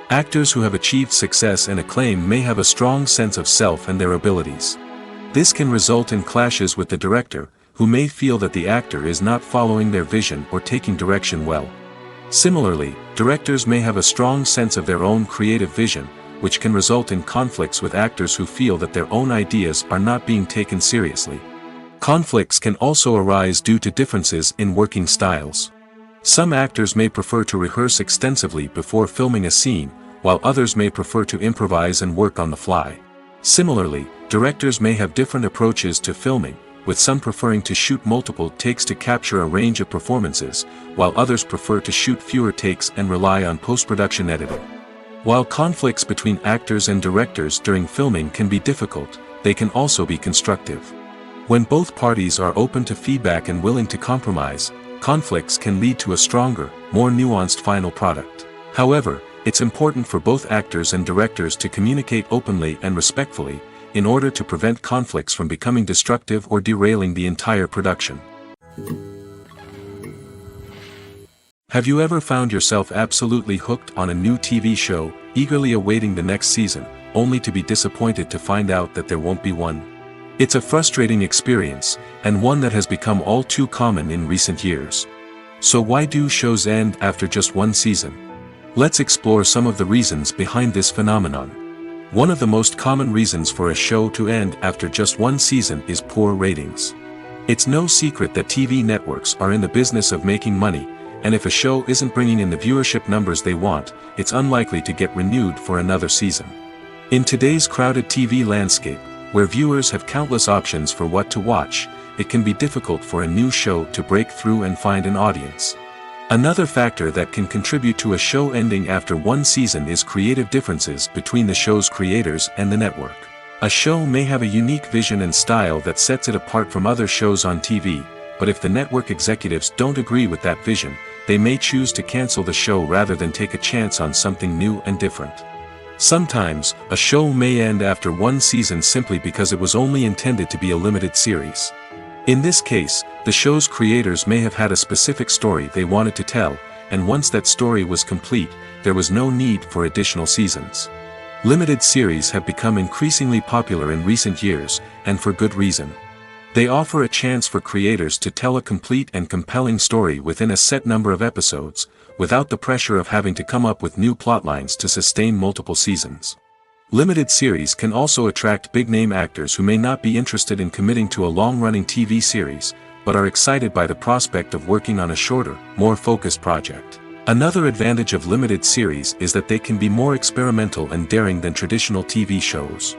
Actors who have achieved success and acclaim may have a strong sense of self and their abilities. This can result in clashes with the director, who may feel that the actor is not following their vision or taking direction well. Similarly, directors may have a strong sense of their own creative vision, which can result in conflicts with actors who feel that their own ideas are not being taken seriously. Conflicts can also arise due to differences in working styles. Some actors may prefer to rehearse extensively before filming a scene, while others may prefer to improvise and work on the fly. Similarly, directors may have different approaches to filming, with some preferring to shoot multiple takes to capture a range of performances, while others prefer to shoot fewer takes and rely on post-production editing. While conflicts between actors and directors during filming can be difficult, they can also be constructive. When both parties are open to feedback and willing to compromise, conflicts can lead to a stronger, more nuanced final product. However, it's important for both actors and directors to communicate openly and respectfully, in order to prevent conflicts from becoming destructive or derailing the entire production. Have you ever found yourself absolutely hooked on a new TV show, eagerly awaiting the next season, only to be disappointed to find out that there won't be one? It's a frustrating experience, and one that has become all too common in recent years. So why do shows end after just one season? Let's explore some of the reasons behind this phenomenon. One of the most common reasons for a show to end after just one season is poor ratings. It's no secret that TV networks are in the business of making money, and if a show isn't bringing in the viewership numbers they want, it's unlikely to get renewed for another season. In today's crowded TV landscape, where viewers have countless options for what to watch, it can be difficult for a new show to break through and find an audience. Another factor that can contribute to a show ending after one season is creative differences between the show's creators and the network. A show may have a unique vision and style that sets it apart from other shows on TV, but if the network executives don't agree with that vision, they may choose to cancel the show rather than take a chance on something new and different. Sometimes, a show may end after one season simply because it was only intended to be a limited series. In this case, the show's creators may have had a specific story they wanted to tell, and once that story was complete, there was no need for additional seasons. Limited series have become increasingly popular in recent years, and for good reason. They offer a chance for creators to tell a complete and compelling story within a set number of episodes, without the pressure of having to come up with new plotlines to sustain multiple seasons. Limited series can also attract big-name actors who may not be interested in committing to a long-running TV series, but are excited by the prospect of working on a shorter, more focused project. Another advantage of limited series is that they can be more experimental and daring than traditional TV shows.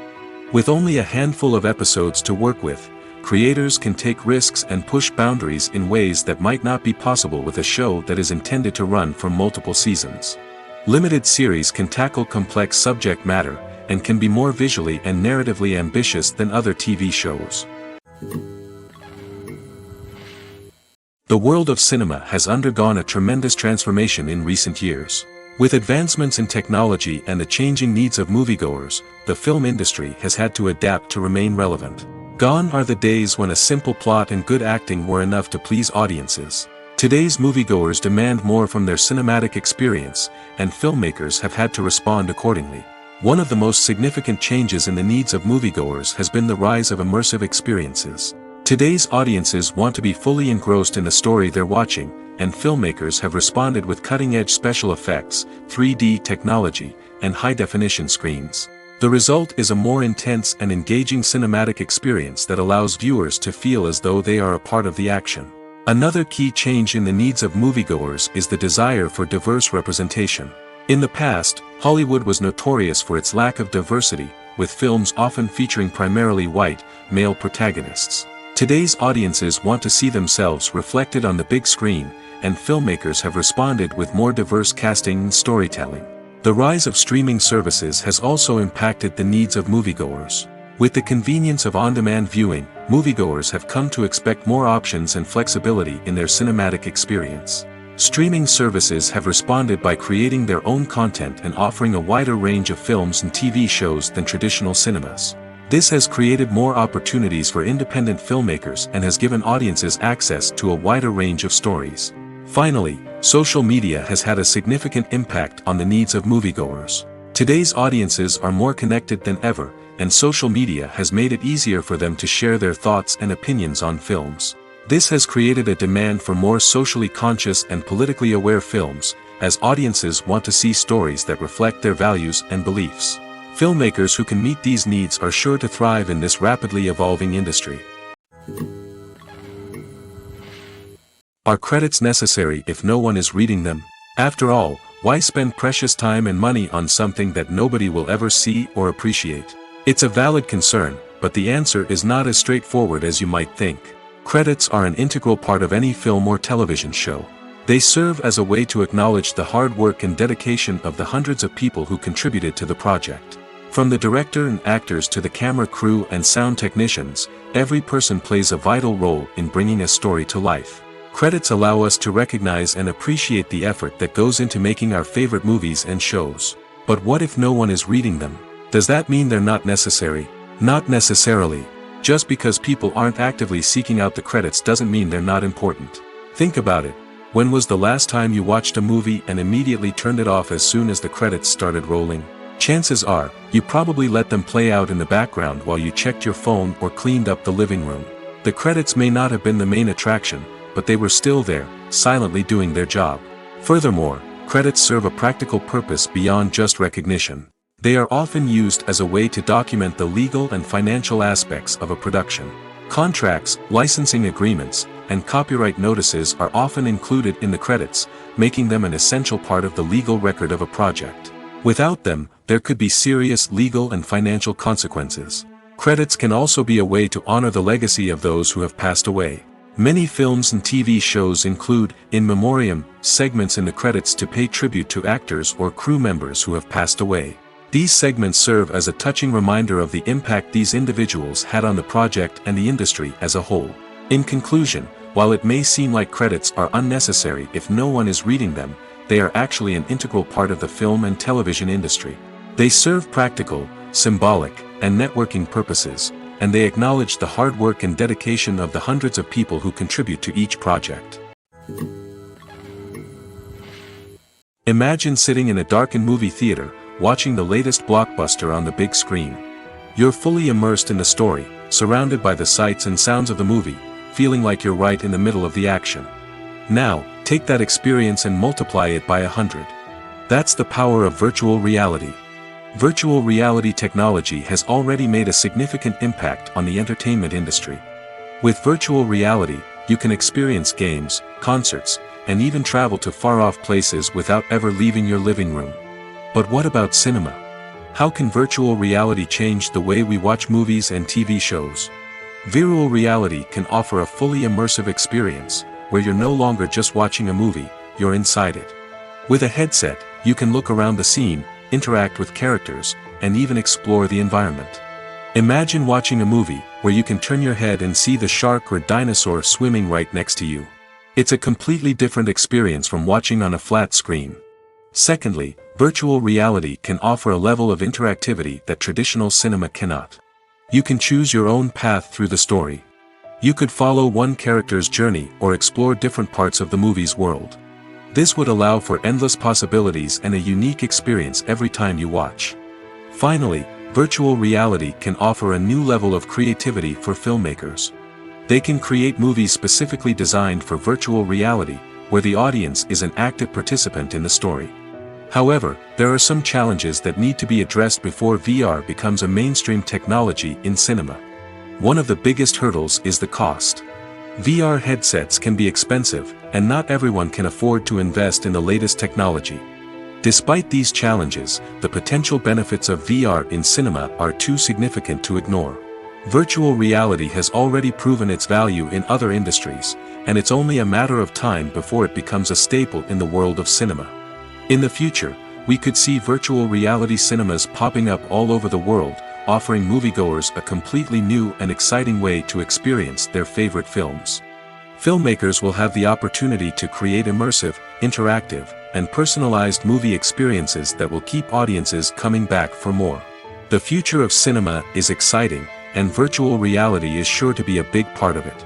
With only a handful of episodes to work with, creators can take risks and push boundaries in ways that might not be possible with a show that is intended to run for multiple seasons. Limited series can tackle complex subject matter, and can be more visually and narratively ambitious than other TV shows. The world of cinema has undergone a tremendous transformation in recent years. With advancements in technology and the changing needs of moviegoers, the film industry has had to adapt to remain relevant. Gone are the days when a simple plot and good acting were enough to please audiences. Today's moviegoers demand more from their cinematic experience, and filmmakers have had to respond accordingly. One of the most significant changes in the needs of moviegoers has been the rise of immersive experiences. Today's audiences want to be fully engrossed in the story they're watching, and filmmakers have responded with cutting-edge special effects, 3D technology, and high-definition screens. The result is a more intense and engaging cinematic experience that allows viewers to feel as though they are a part of the action. Another key change in the needs of moviegoers is the desire for diverse representation. In the past, Hollywood was notorious for its lack of diversity, with films often featuring primarily white, male protagonists. Today's audiences want to see themselves reflected on the big screen, and filmmakers have responded with more diverse casting and storytelling. The rise of streaming services has also impacted the needs of moviegoers. With the convenience of on-demand viewing, moviegoers have come to expect more options and flexibility in their cinematic experience. Streaming services have responded by creating their own content and offering a wider range of films and TV shows than traditional cinemas. This has created more opportunities for independent filmmakers and has given audiences access to a wider range of stories. Finally, social media has had a significant impact on the needs of moviegoers. Today's audiences are more connected than ever, and social media has made it easier for them to share their thoughts and opinions on films. This has created a demand for more socially conscious and politically aware films, as audiences want to see stories that reflect their values and beliefs. Filmmakers who can meet these needs are sure to thrive in this rapidly evolving industry. Are credits necessary if no one is reading them? After all, why spend precious time and money on something that nobody will ever see or appreciate? It's a valid concern, but the answer is not as straightforward as you might think. Credits are an integral part of any film or television show. They serve as a way to acknowledge the hard work and dedication of the hundreds of people who contributed to the project. From the director and actors to the camera crew and sound technicians, every person plays a vital role in bringing a story to life. Credits allow us to recognize and appreciate the effort that goes into making our favorite movies and shows. But what if no one is reading them? Does that mean they're not necessary? Not necessarily. Just because people aren't actively seeking out the credits doesn't mean they're not important. Think about it. When was the last time you watched a movie and immediately turned it off as soon as the credits started rolling? Chances are, you probably let them play out in the background while you checked your phone or cleaned up the living room. The credits may not have been the main attraction, but they were still there, silently doing their job. Furthermore, credits serve a practical purpose beyond just recognition. They are often used as a way to document the legal and financial aspects of a production. Contracts, licensing agreements, and copyright notices are often included in the credits, making them an essential part of the legal record of a project. Without them, there could be serious legal and financial consequences. Credits can also be a way to honor the legacy of those who have passed away. Many films and TV shows include, in memoriam, segments in the credits to pay tribute to actors or crew members who have passed away. These segments serve as a touching reminder of the impact these individuals had on the project and the industry as a whole. In conclusion, while it may seem like credits are unnecessary if no one is reading them, they are actually an integral part of the film and television industry. They serve practical, symbolic, and networking purposes, and they acknowledge the hard work and dedication of the hundreds of people who contribute to each project. Imagine sitting in a darkened movie theater, watching the latest blockbuster on the big screen. You're fully immersed in the story, surrounded by the sights and sounds of the movie, feeling like you're right in the middle of the action. Now, take that experience and multiply it by 100. That's the power of virtual reality. Virtual reality technology has already made a significant impact on the entertainment industry. With virtual reality, you can experience games, concerts, and even travel to far-off places without ever leaving your living room. But what about cinema? How can virtual reality change the way we watch movies and TV shows? Virtual reality can offer a fully immersive experience, where you're no longer just watching a movie, you're inside it. With a headset, you can look around the scene, interact with characters, and even explore the environment. Imagine watching a movie where you can turn your head and see the shark or dinosaur swimming right next to you. It's a completely different experience from watching on a flat screen. Secondly, virtual reality can offer a level of interactivity that traditional cinema cannot. You can choose your own path through the story. You could follow one character's journey or explore different parts of the movie's world. This would allow for endless possibilities and a unique experience every time you watch. Finally, virtual reality can offer a new level of creativity for filmmakers. They can create movies specifically designed for virtual reality, where the audience is an active participant in the story. However, there are some challenges that need to be addressed before VR becomes a mainstream technology in cinema. One of the biggest hurdles is the cost. VR headsets can be expensive, and not everyone can afford to invest in the latest technology. Despite these challenges, the potential benefits of VR in cinema are too significant to ignore. Virtual reality has already proven its value in other industries, and it's only a matter of time before it becomes a staple in the world of cinema. In the future, we could see virtual reality cinemas popping up all over the world, offering moviegoers a completely new and exciting way to experience their favorite films. Filmmakers will have the opportunity to create immersive, interactive, and personalized movie experiences that will keep audiences coming back for more. The future of cinema is exciting, and virtual reality is sure to be a big part of it.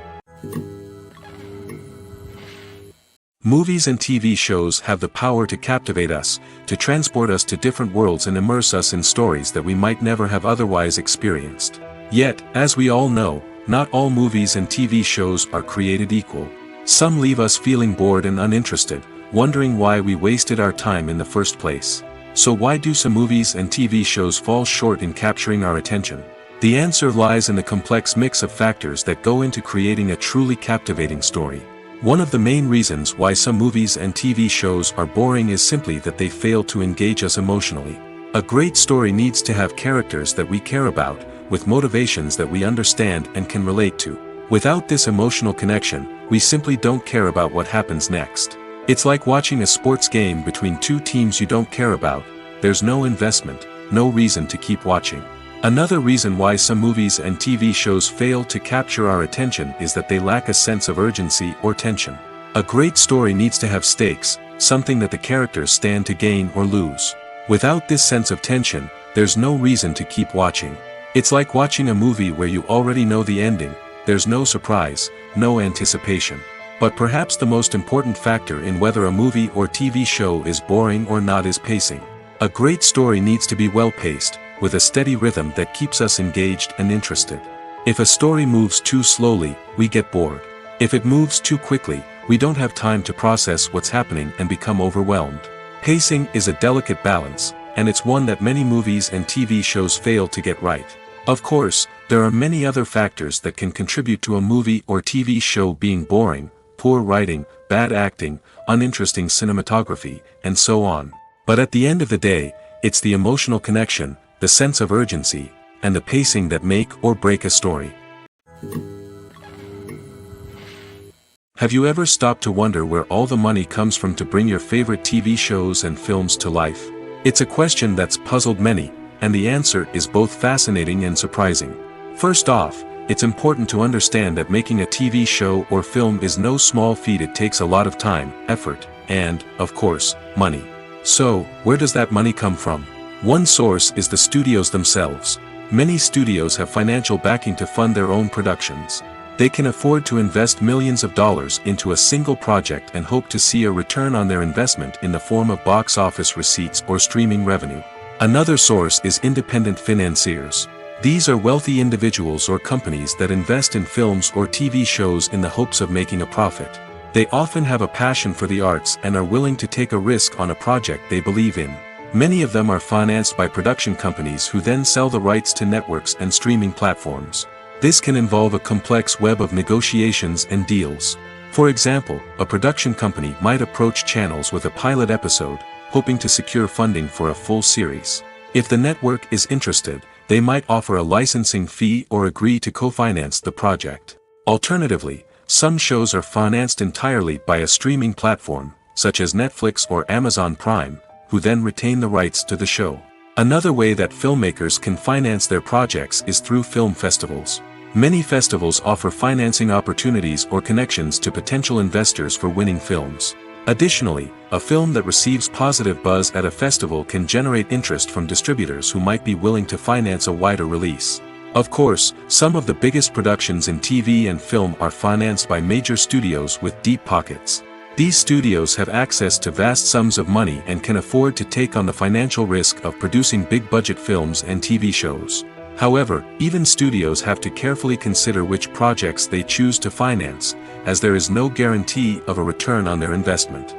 Movies and TV shows have the power to captivate us, to transport us to different worlds and immerse us in stories that we might never have otherwise experienced. Yet, as we all know, not all movies and TV shows are created equal. Some leave us feeling bored and uninterested, wondering why we wasted our time in the first place. So why do some movies and TV shows fall short in capturing our attention? The answer lies in the complex mix of factors that go into creating a truly captivating story. One of the main reasons why some movies and TV shows are boring is simply that they fail to engage us emotionally. A great story needs to have characters that we care about, with motivations that we understand and can relate to. Without this emotional connection, we simply don't care about what happens next. It's like watching a sports game between two teams you don't care about. There's no investment, no reason to keep watching. Another reason why some movies and TV shows fail to capture our attention is that they lack a sense of urgency or tension. A great story needs to have stakes, something that the characters stand to gain or lose. Without this sense of tension, there's no reason to keep watching. It's like watching a movie where you already know the ending. There's no surprise, no anticipation. But perhaps the most important factor in whether a movie or TV show is boring or not is pacing. A great story needs to be well-paced, with a steady rhythm that keeps us engaged and interested. If a story moves too slowly, we get bored. If it moves too quickly, we don't have time to process what's happening and become overwhelmed. Pacing is a delicate balance, and it's one that many movies and TV shows fail to get right. Of course, there are many other factors that can contribute to a movie or TV show being boring: poor writing, bad acting, uninteresting cinematography, and so on. But at the end of the day, it's the emotional connection, the sense of urgency, and the pacing that make or break a story. Have you ever stopped to wonder where all the money comes from to bring your favorite TV shows and films to life? It's a question that's puzzled many, and the answer is both fascinating and surprising. First off, it's important to understand that making a TV show or film is no small feat. It takes a lot of time, effort, and, of course, money. So, where does that money come from? One source is the studios themselves. Many studios have financial backing to fund their own productions. They can afford to invest millions of dollars into a single project and hope to see a return on their investment in the form of box office receipts or streaming revenue. Another source is independent financiers. These are wealthy individuals or companies that invest in films or TV shows in the hopes of making a profit. They often have a passion for the arts and are willing to take a risk on a project they believe in. Many of them are financed by production companies who then sell the rights to networks and streaming platforms. This can involve a complex web of negotiations and deals. For example, a production company might approach channels with a pilot episode, hoping to secure funding for a full series. If the network is interested, they might offer a licensing fee or agree to co-finance the project. Alternatively, some shows are financed entirely by a streaming platform, such as Netflix or Amazon Prime, who then retain the rights to the show. Another way that filmmakers can finance their projects is through film festivals. Many festivals offer financing opportunities or connections to potential investors for winning films. Additionally, a film that receives positive buzz at a festival can generate interest from distributors who might be willing to finance a wider release. Of course, some of the biggest productions in TV and film are financed by major studios with deep pockets. These studios have access to vast sums of money and can afford to take on the financial risk of producing big-budget films and TV shows. However, even studios have to carefully consider which projects they choose to finance, as there is no guarantee of a return on their investment.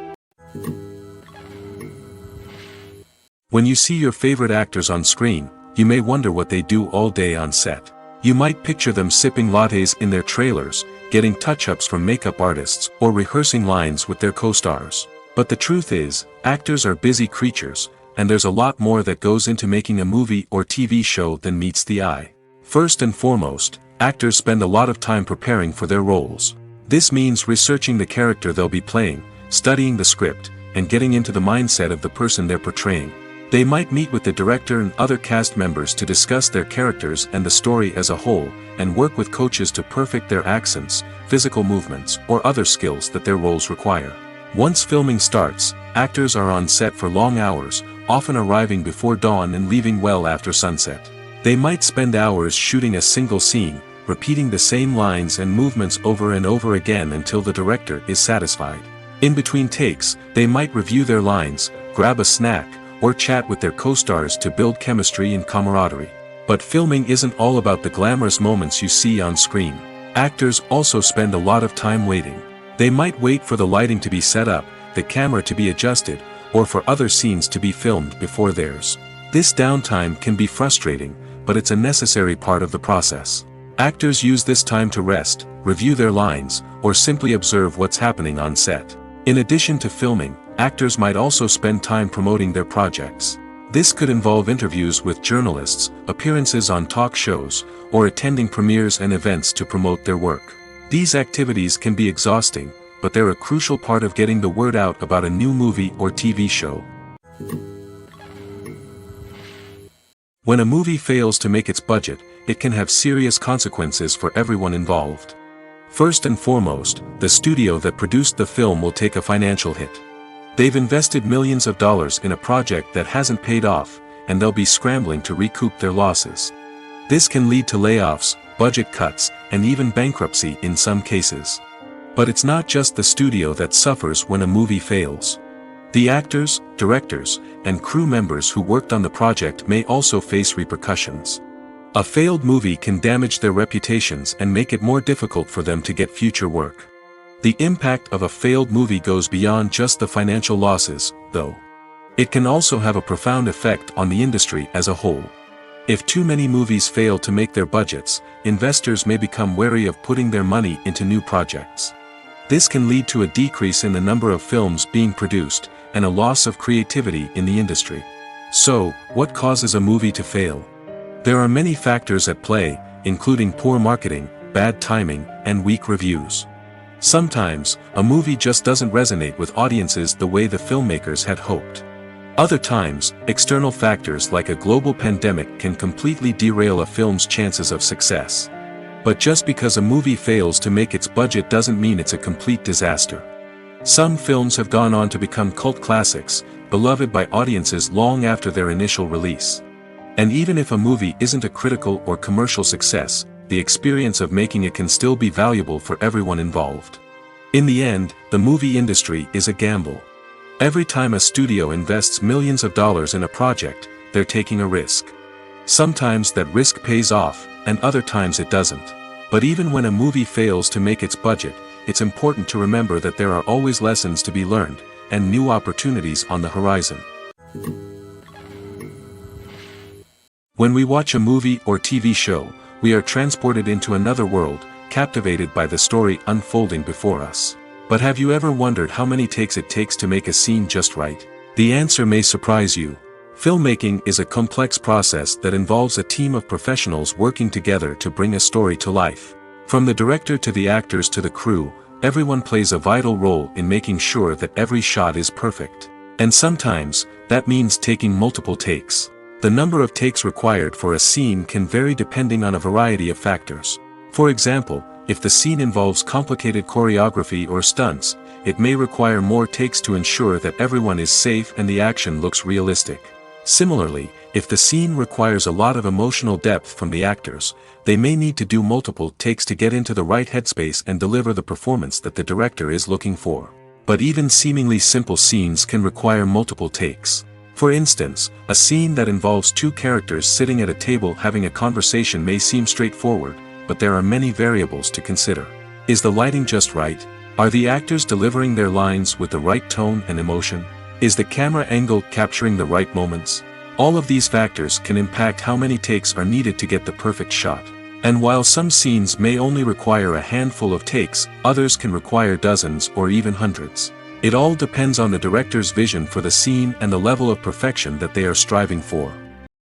When you see your favorite actors on screen, you may wonder what they do all day on set. You might picture them sipping lattes in their trailers, getting touch-ups from makeup artists, or rehearsing lines with their co-stars. But the truth is, actors are busy creatures, and there's a lot more that goes into making a movie or TV show than meets the eye. First and foremost, actors spend a lot of time preparing for their roles. This means researching the character they'll be playing, studying the script, and getting into the mindset of the person they're portraying. They might meet with the director and other cast members to discuss their characters and the story as a whole, and work with coaches to perfect their accents, physical movements, or other skills that their roles require. Once filming starts, actors are on set for long hours, often arriving before dawn and leaving well after sunset. They might spend hours shooting a single scene, repeating the same lines and movements over and over again until the director is satisfied. In between takes, they might review their lines, grab a snack, or chat with their co-stars to build chemistry and camaraderie. But filming isn't all about the glamorous moments you see on screen. Actors also spend a lot of time waiting. They might wait for the lighting to be set up, the camera to be adjusted, or for other scenes to be filmed before theirs. This downtime can be frustrating, but it's a necessary part of the process. Actors use this time to rest, review their lines, or simply observe what's happening on set. In addition to filming, actors might also spend time promoting their projects. This could involve interviews with journalists, appearances on talk shows, or attending premieres and events to promote their work. These activities can be exhausting, but they're a crucial part of getting the word out about a new movie or TV show. When a movie fails to make its budget, it can have serious consequences for everyone involved. First and foremost, the studio that produced the film will take a financial hit. They've invested millions of dollars in a project that hasn't paid off, and they'll be scrambling to recoup their losses. This can lead to layoffs, budget cuts, and even bankruptcy in some cases. But it's not just the studio that suffers when a movie fails. The actors, directors, and crew members who worked on the project may also face repercussions. A failed movie can damage their reputations and make it more difficult for them to get future work. The impact of a failed movie goes beyond just the financial losses, though. It can also have a profound effect on the industry as a whole. If too many movies fail to make their budgets, investors may become wary of putting their money into new projects. This can lead to a decrease in the number of films being produced, and a loss of creativity in the industry. So, what causes a movie to fail? There are many factors at play, including poor marketing, bad timing, and weak reviews. Sometimes, a movie just doesn't resonate with audiences the way the filmmakers had hoped. Other times, external factors like a global pandemic can completely derail a film's chances of success. But just because a movie fails to make its budget doesn't mean it's a complete disaster. Some films have gone on to become cult classics, beloved by audiences long after their initial release. And even if a movie isn't a critical or commercial success, the experience of making it can still be valuable for everyone involved. In the end, the movie industry is a gamble. Every time a studio invests millions of dollars in a project, they're taking a risk. Sometimes that risk pays off, and other times it doesn't. But even when a movie fails to make its budget, it's important to remember that there are always lessons to be learned, and new opportunities on the horizon. When we watch a movie or TV show, we are transported into another world, captivated by the story unfolding before us. But have you ever wondered how many takes it takes to make a scene just right? The answer may surprise you. Filmmaking is a complex process that involves a team of professionals working together to bring a story to life. From the director to the actors to the crew, everyone plays a vital role in making sure that every shot is perfect. And sometimes, that means taking multiple takes. The number of takes required for a scene can vary depending on a variety of factors. For example, if the scene involves complicated choreography or stunts, it may require more takes to ensure that everyone is safe and the action looks realistic. Similarly, if the scene requires a lot of emotional depth from the actors, they may need to do multiple takes to get into the right headspace and deliver the performance that the director is looking for. But even seemingly simple scenes can require multiple takes. For instance, a scene that involves two characters sitting at a table having a conversation may seem straightforward, but there are many variables to consider. Is the lighting just right? Are the actors delivering their lines with the right tone and emotion? Is the camera angle capturing the right moments? All of these factors can impact how many takes are needed to get the perfect shot. And while some scenes may only require a handful of takes, others can require dozens or even hundreds. It all depends on the director's vision for the scene and the level of perfection that they are striving for.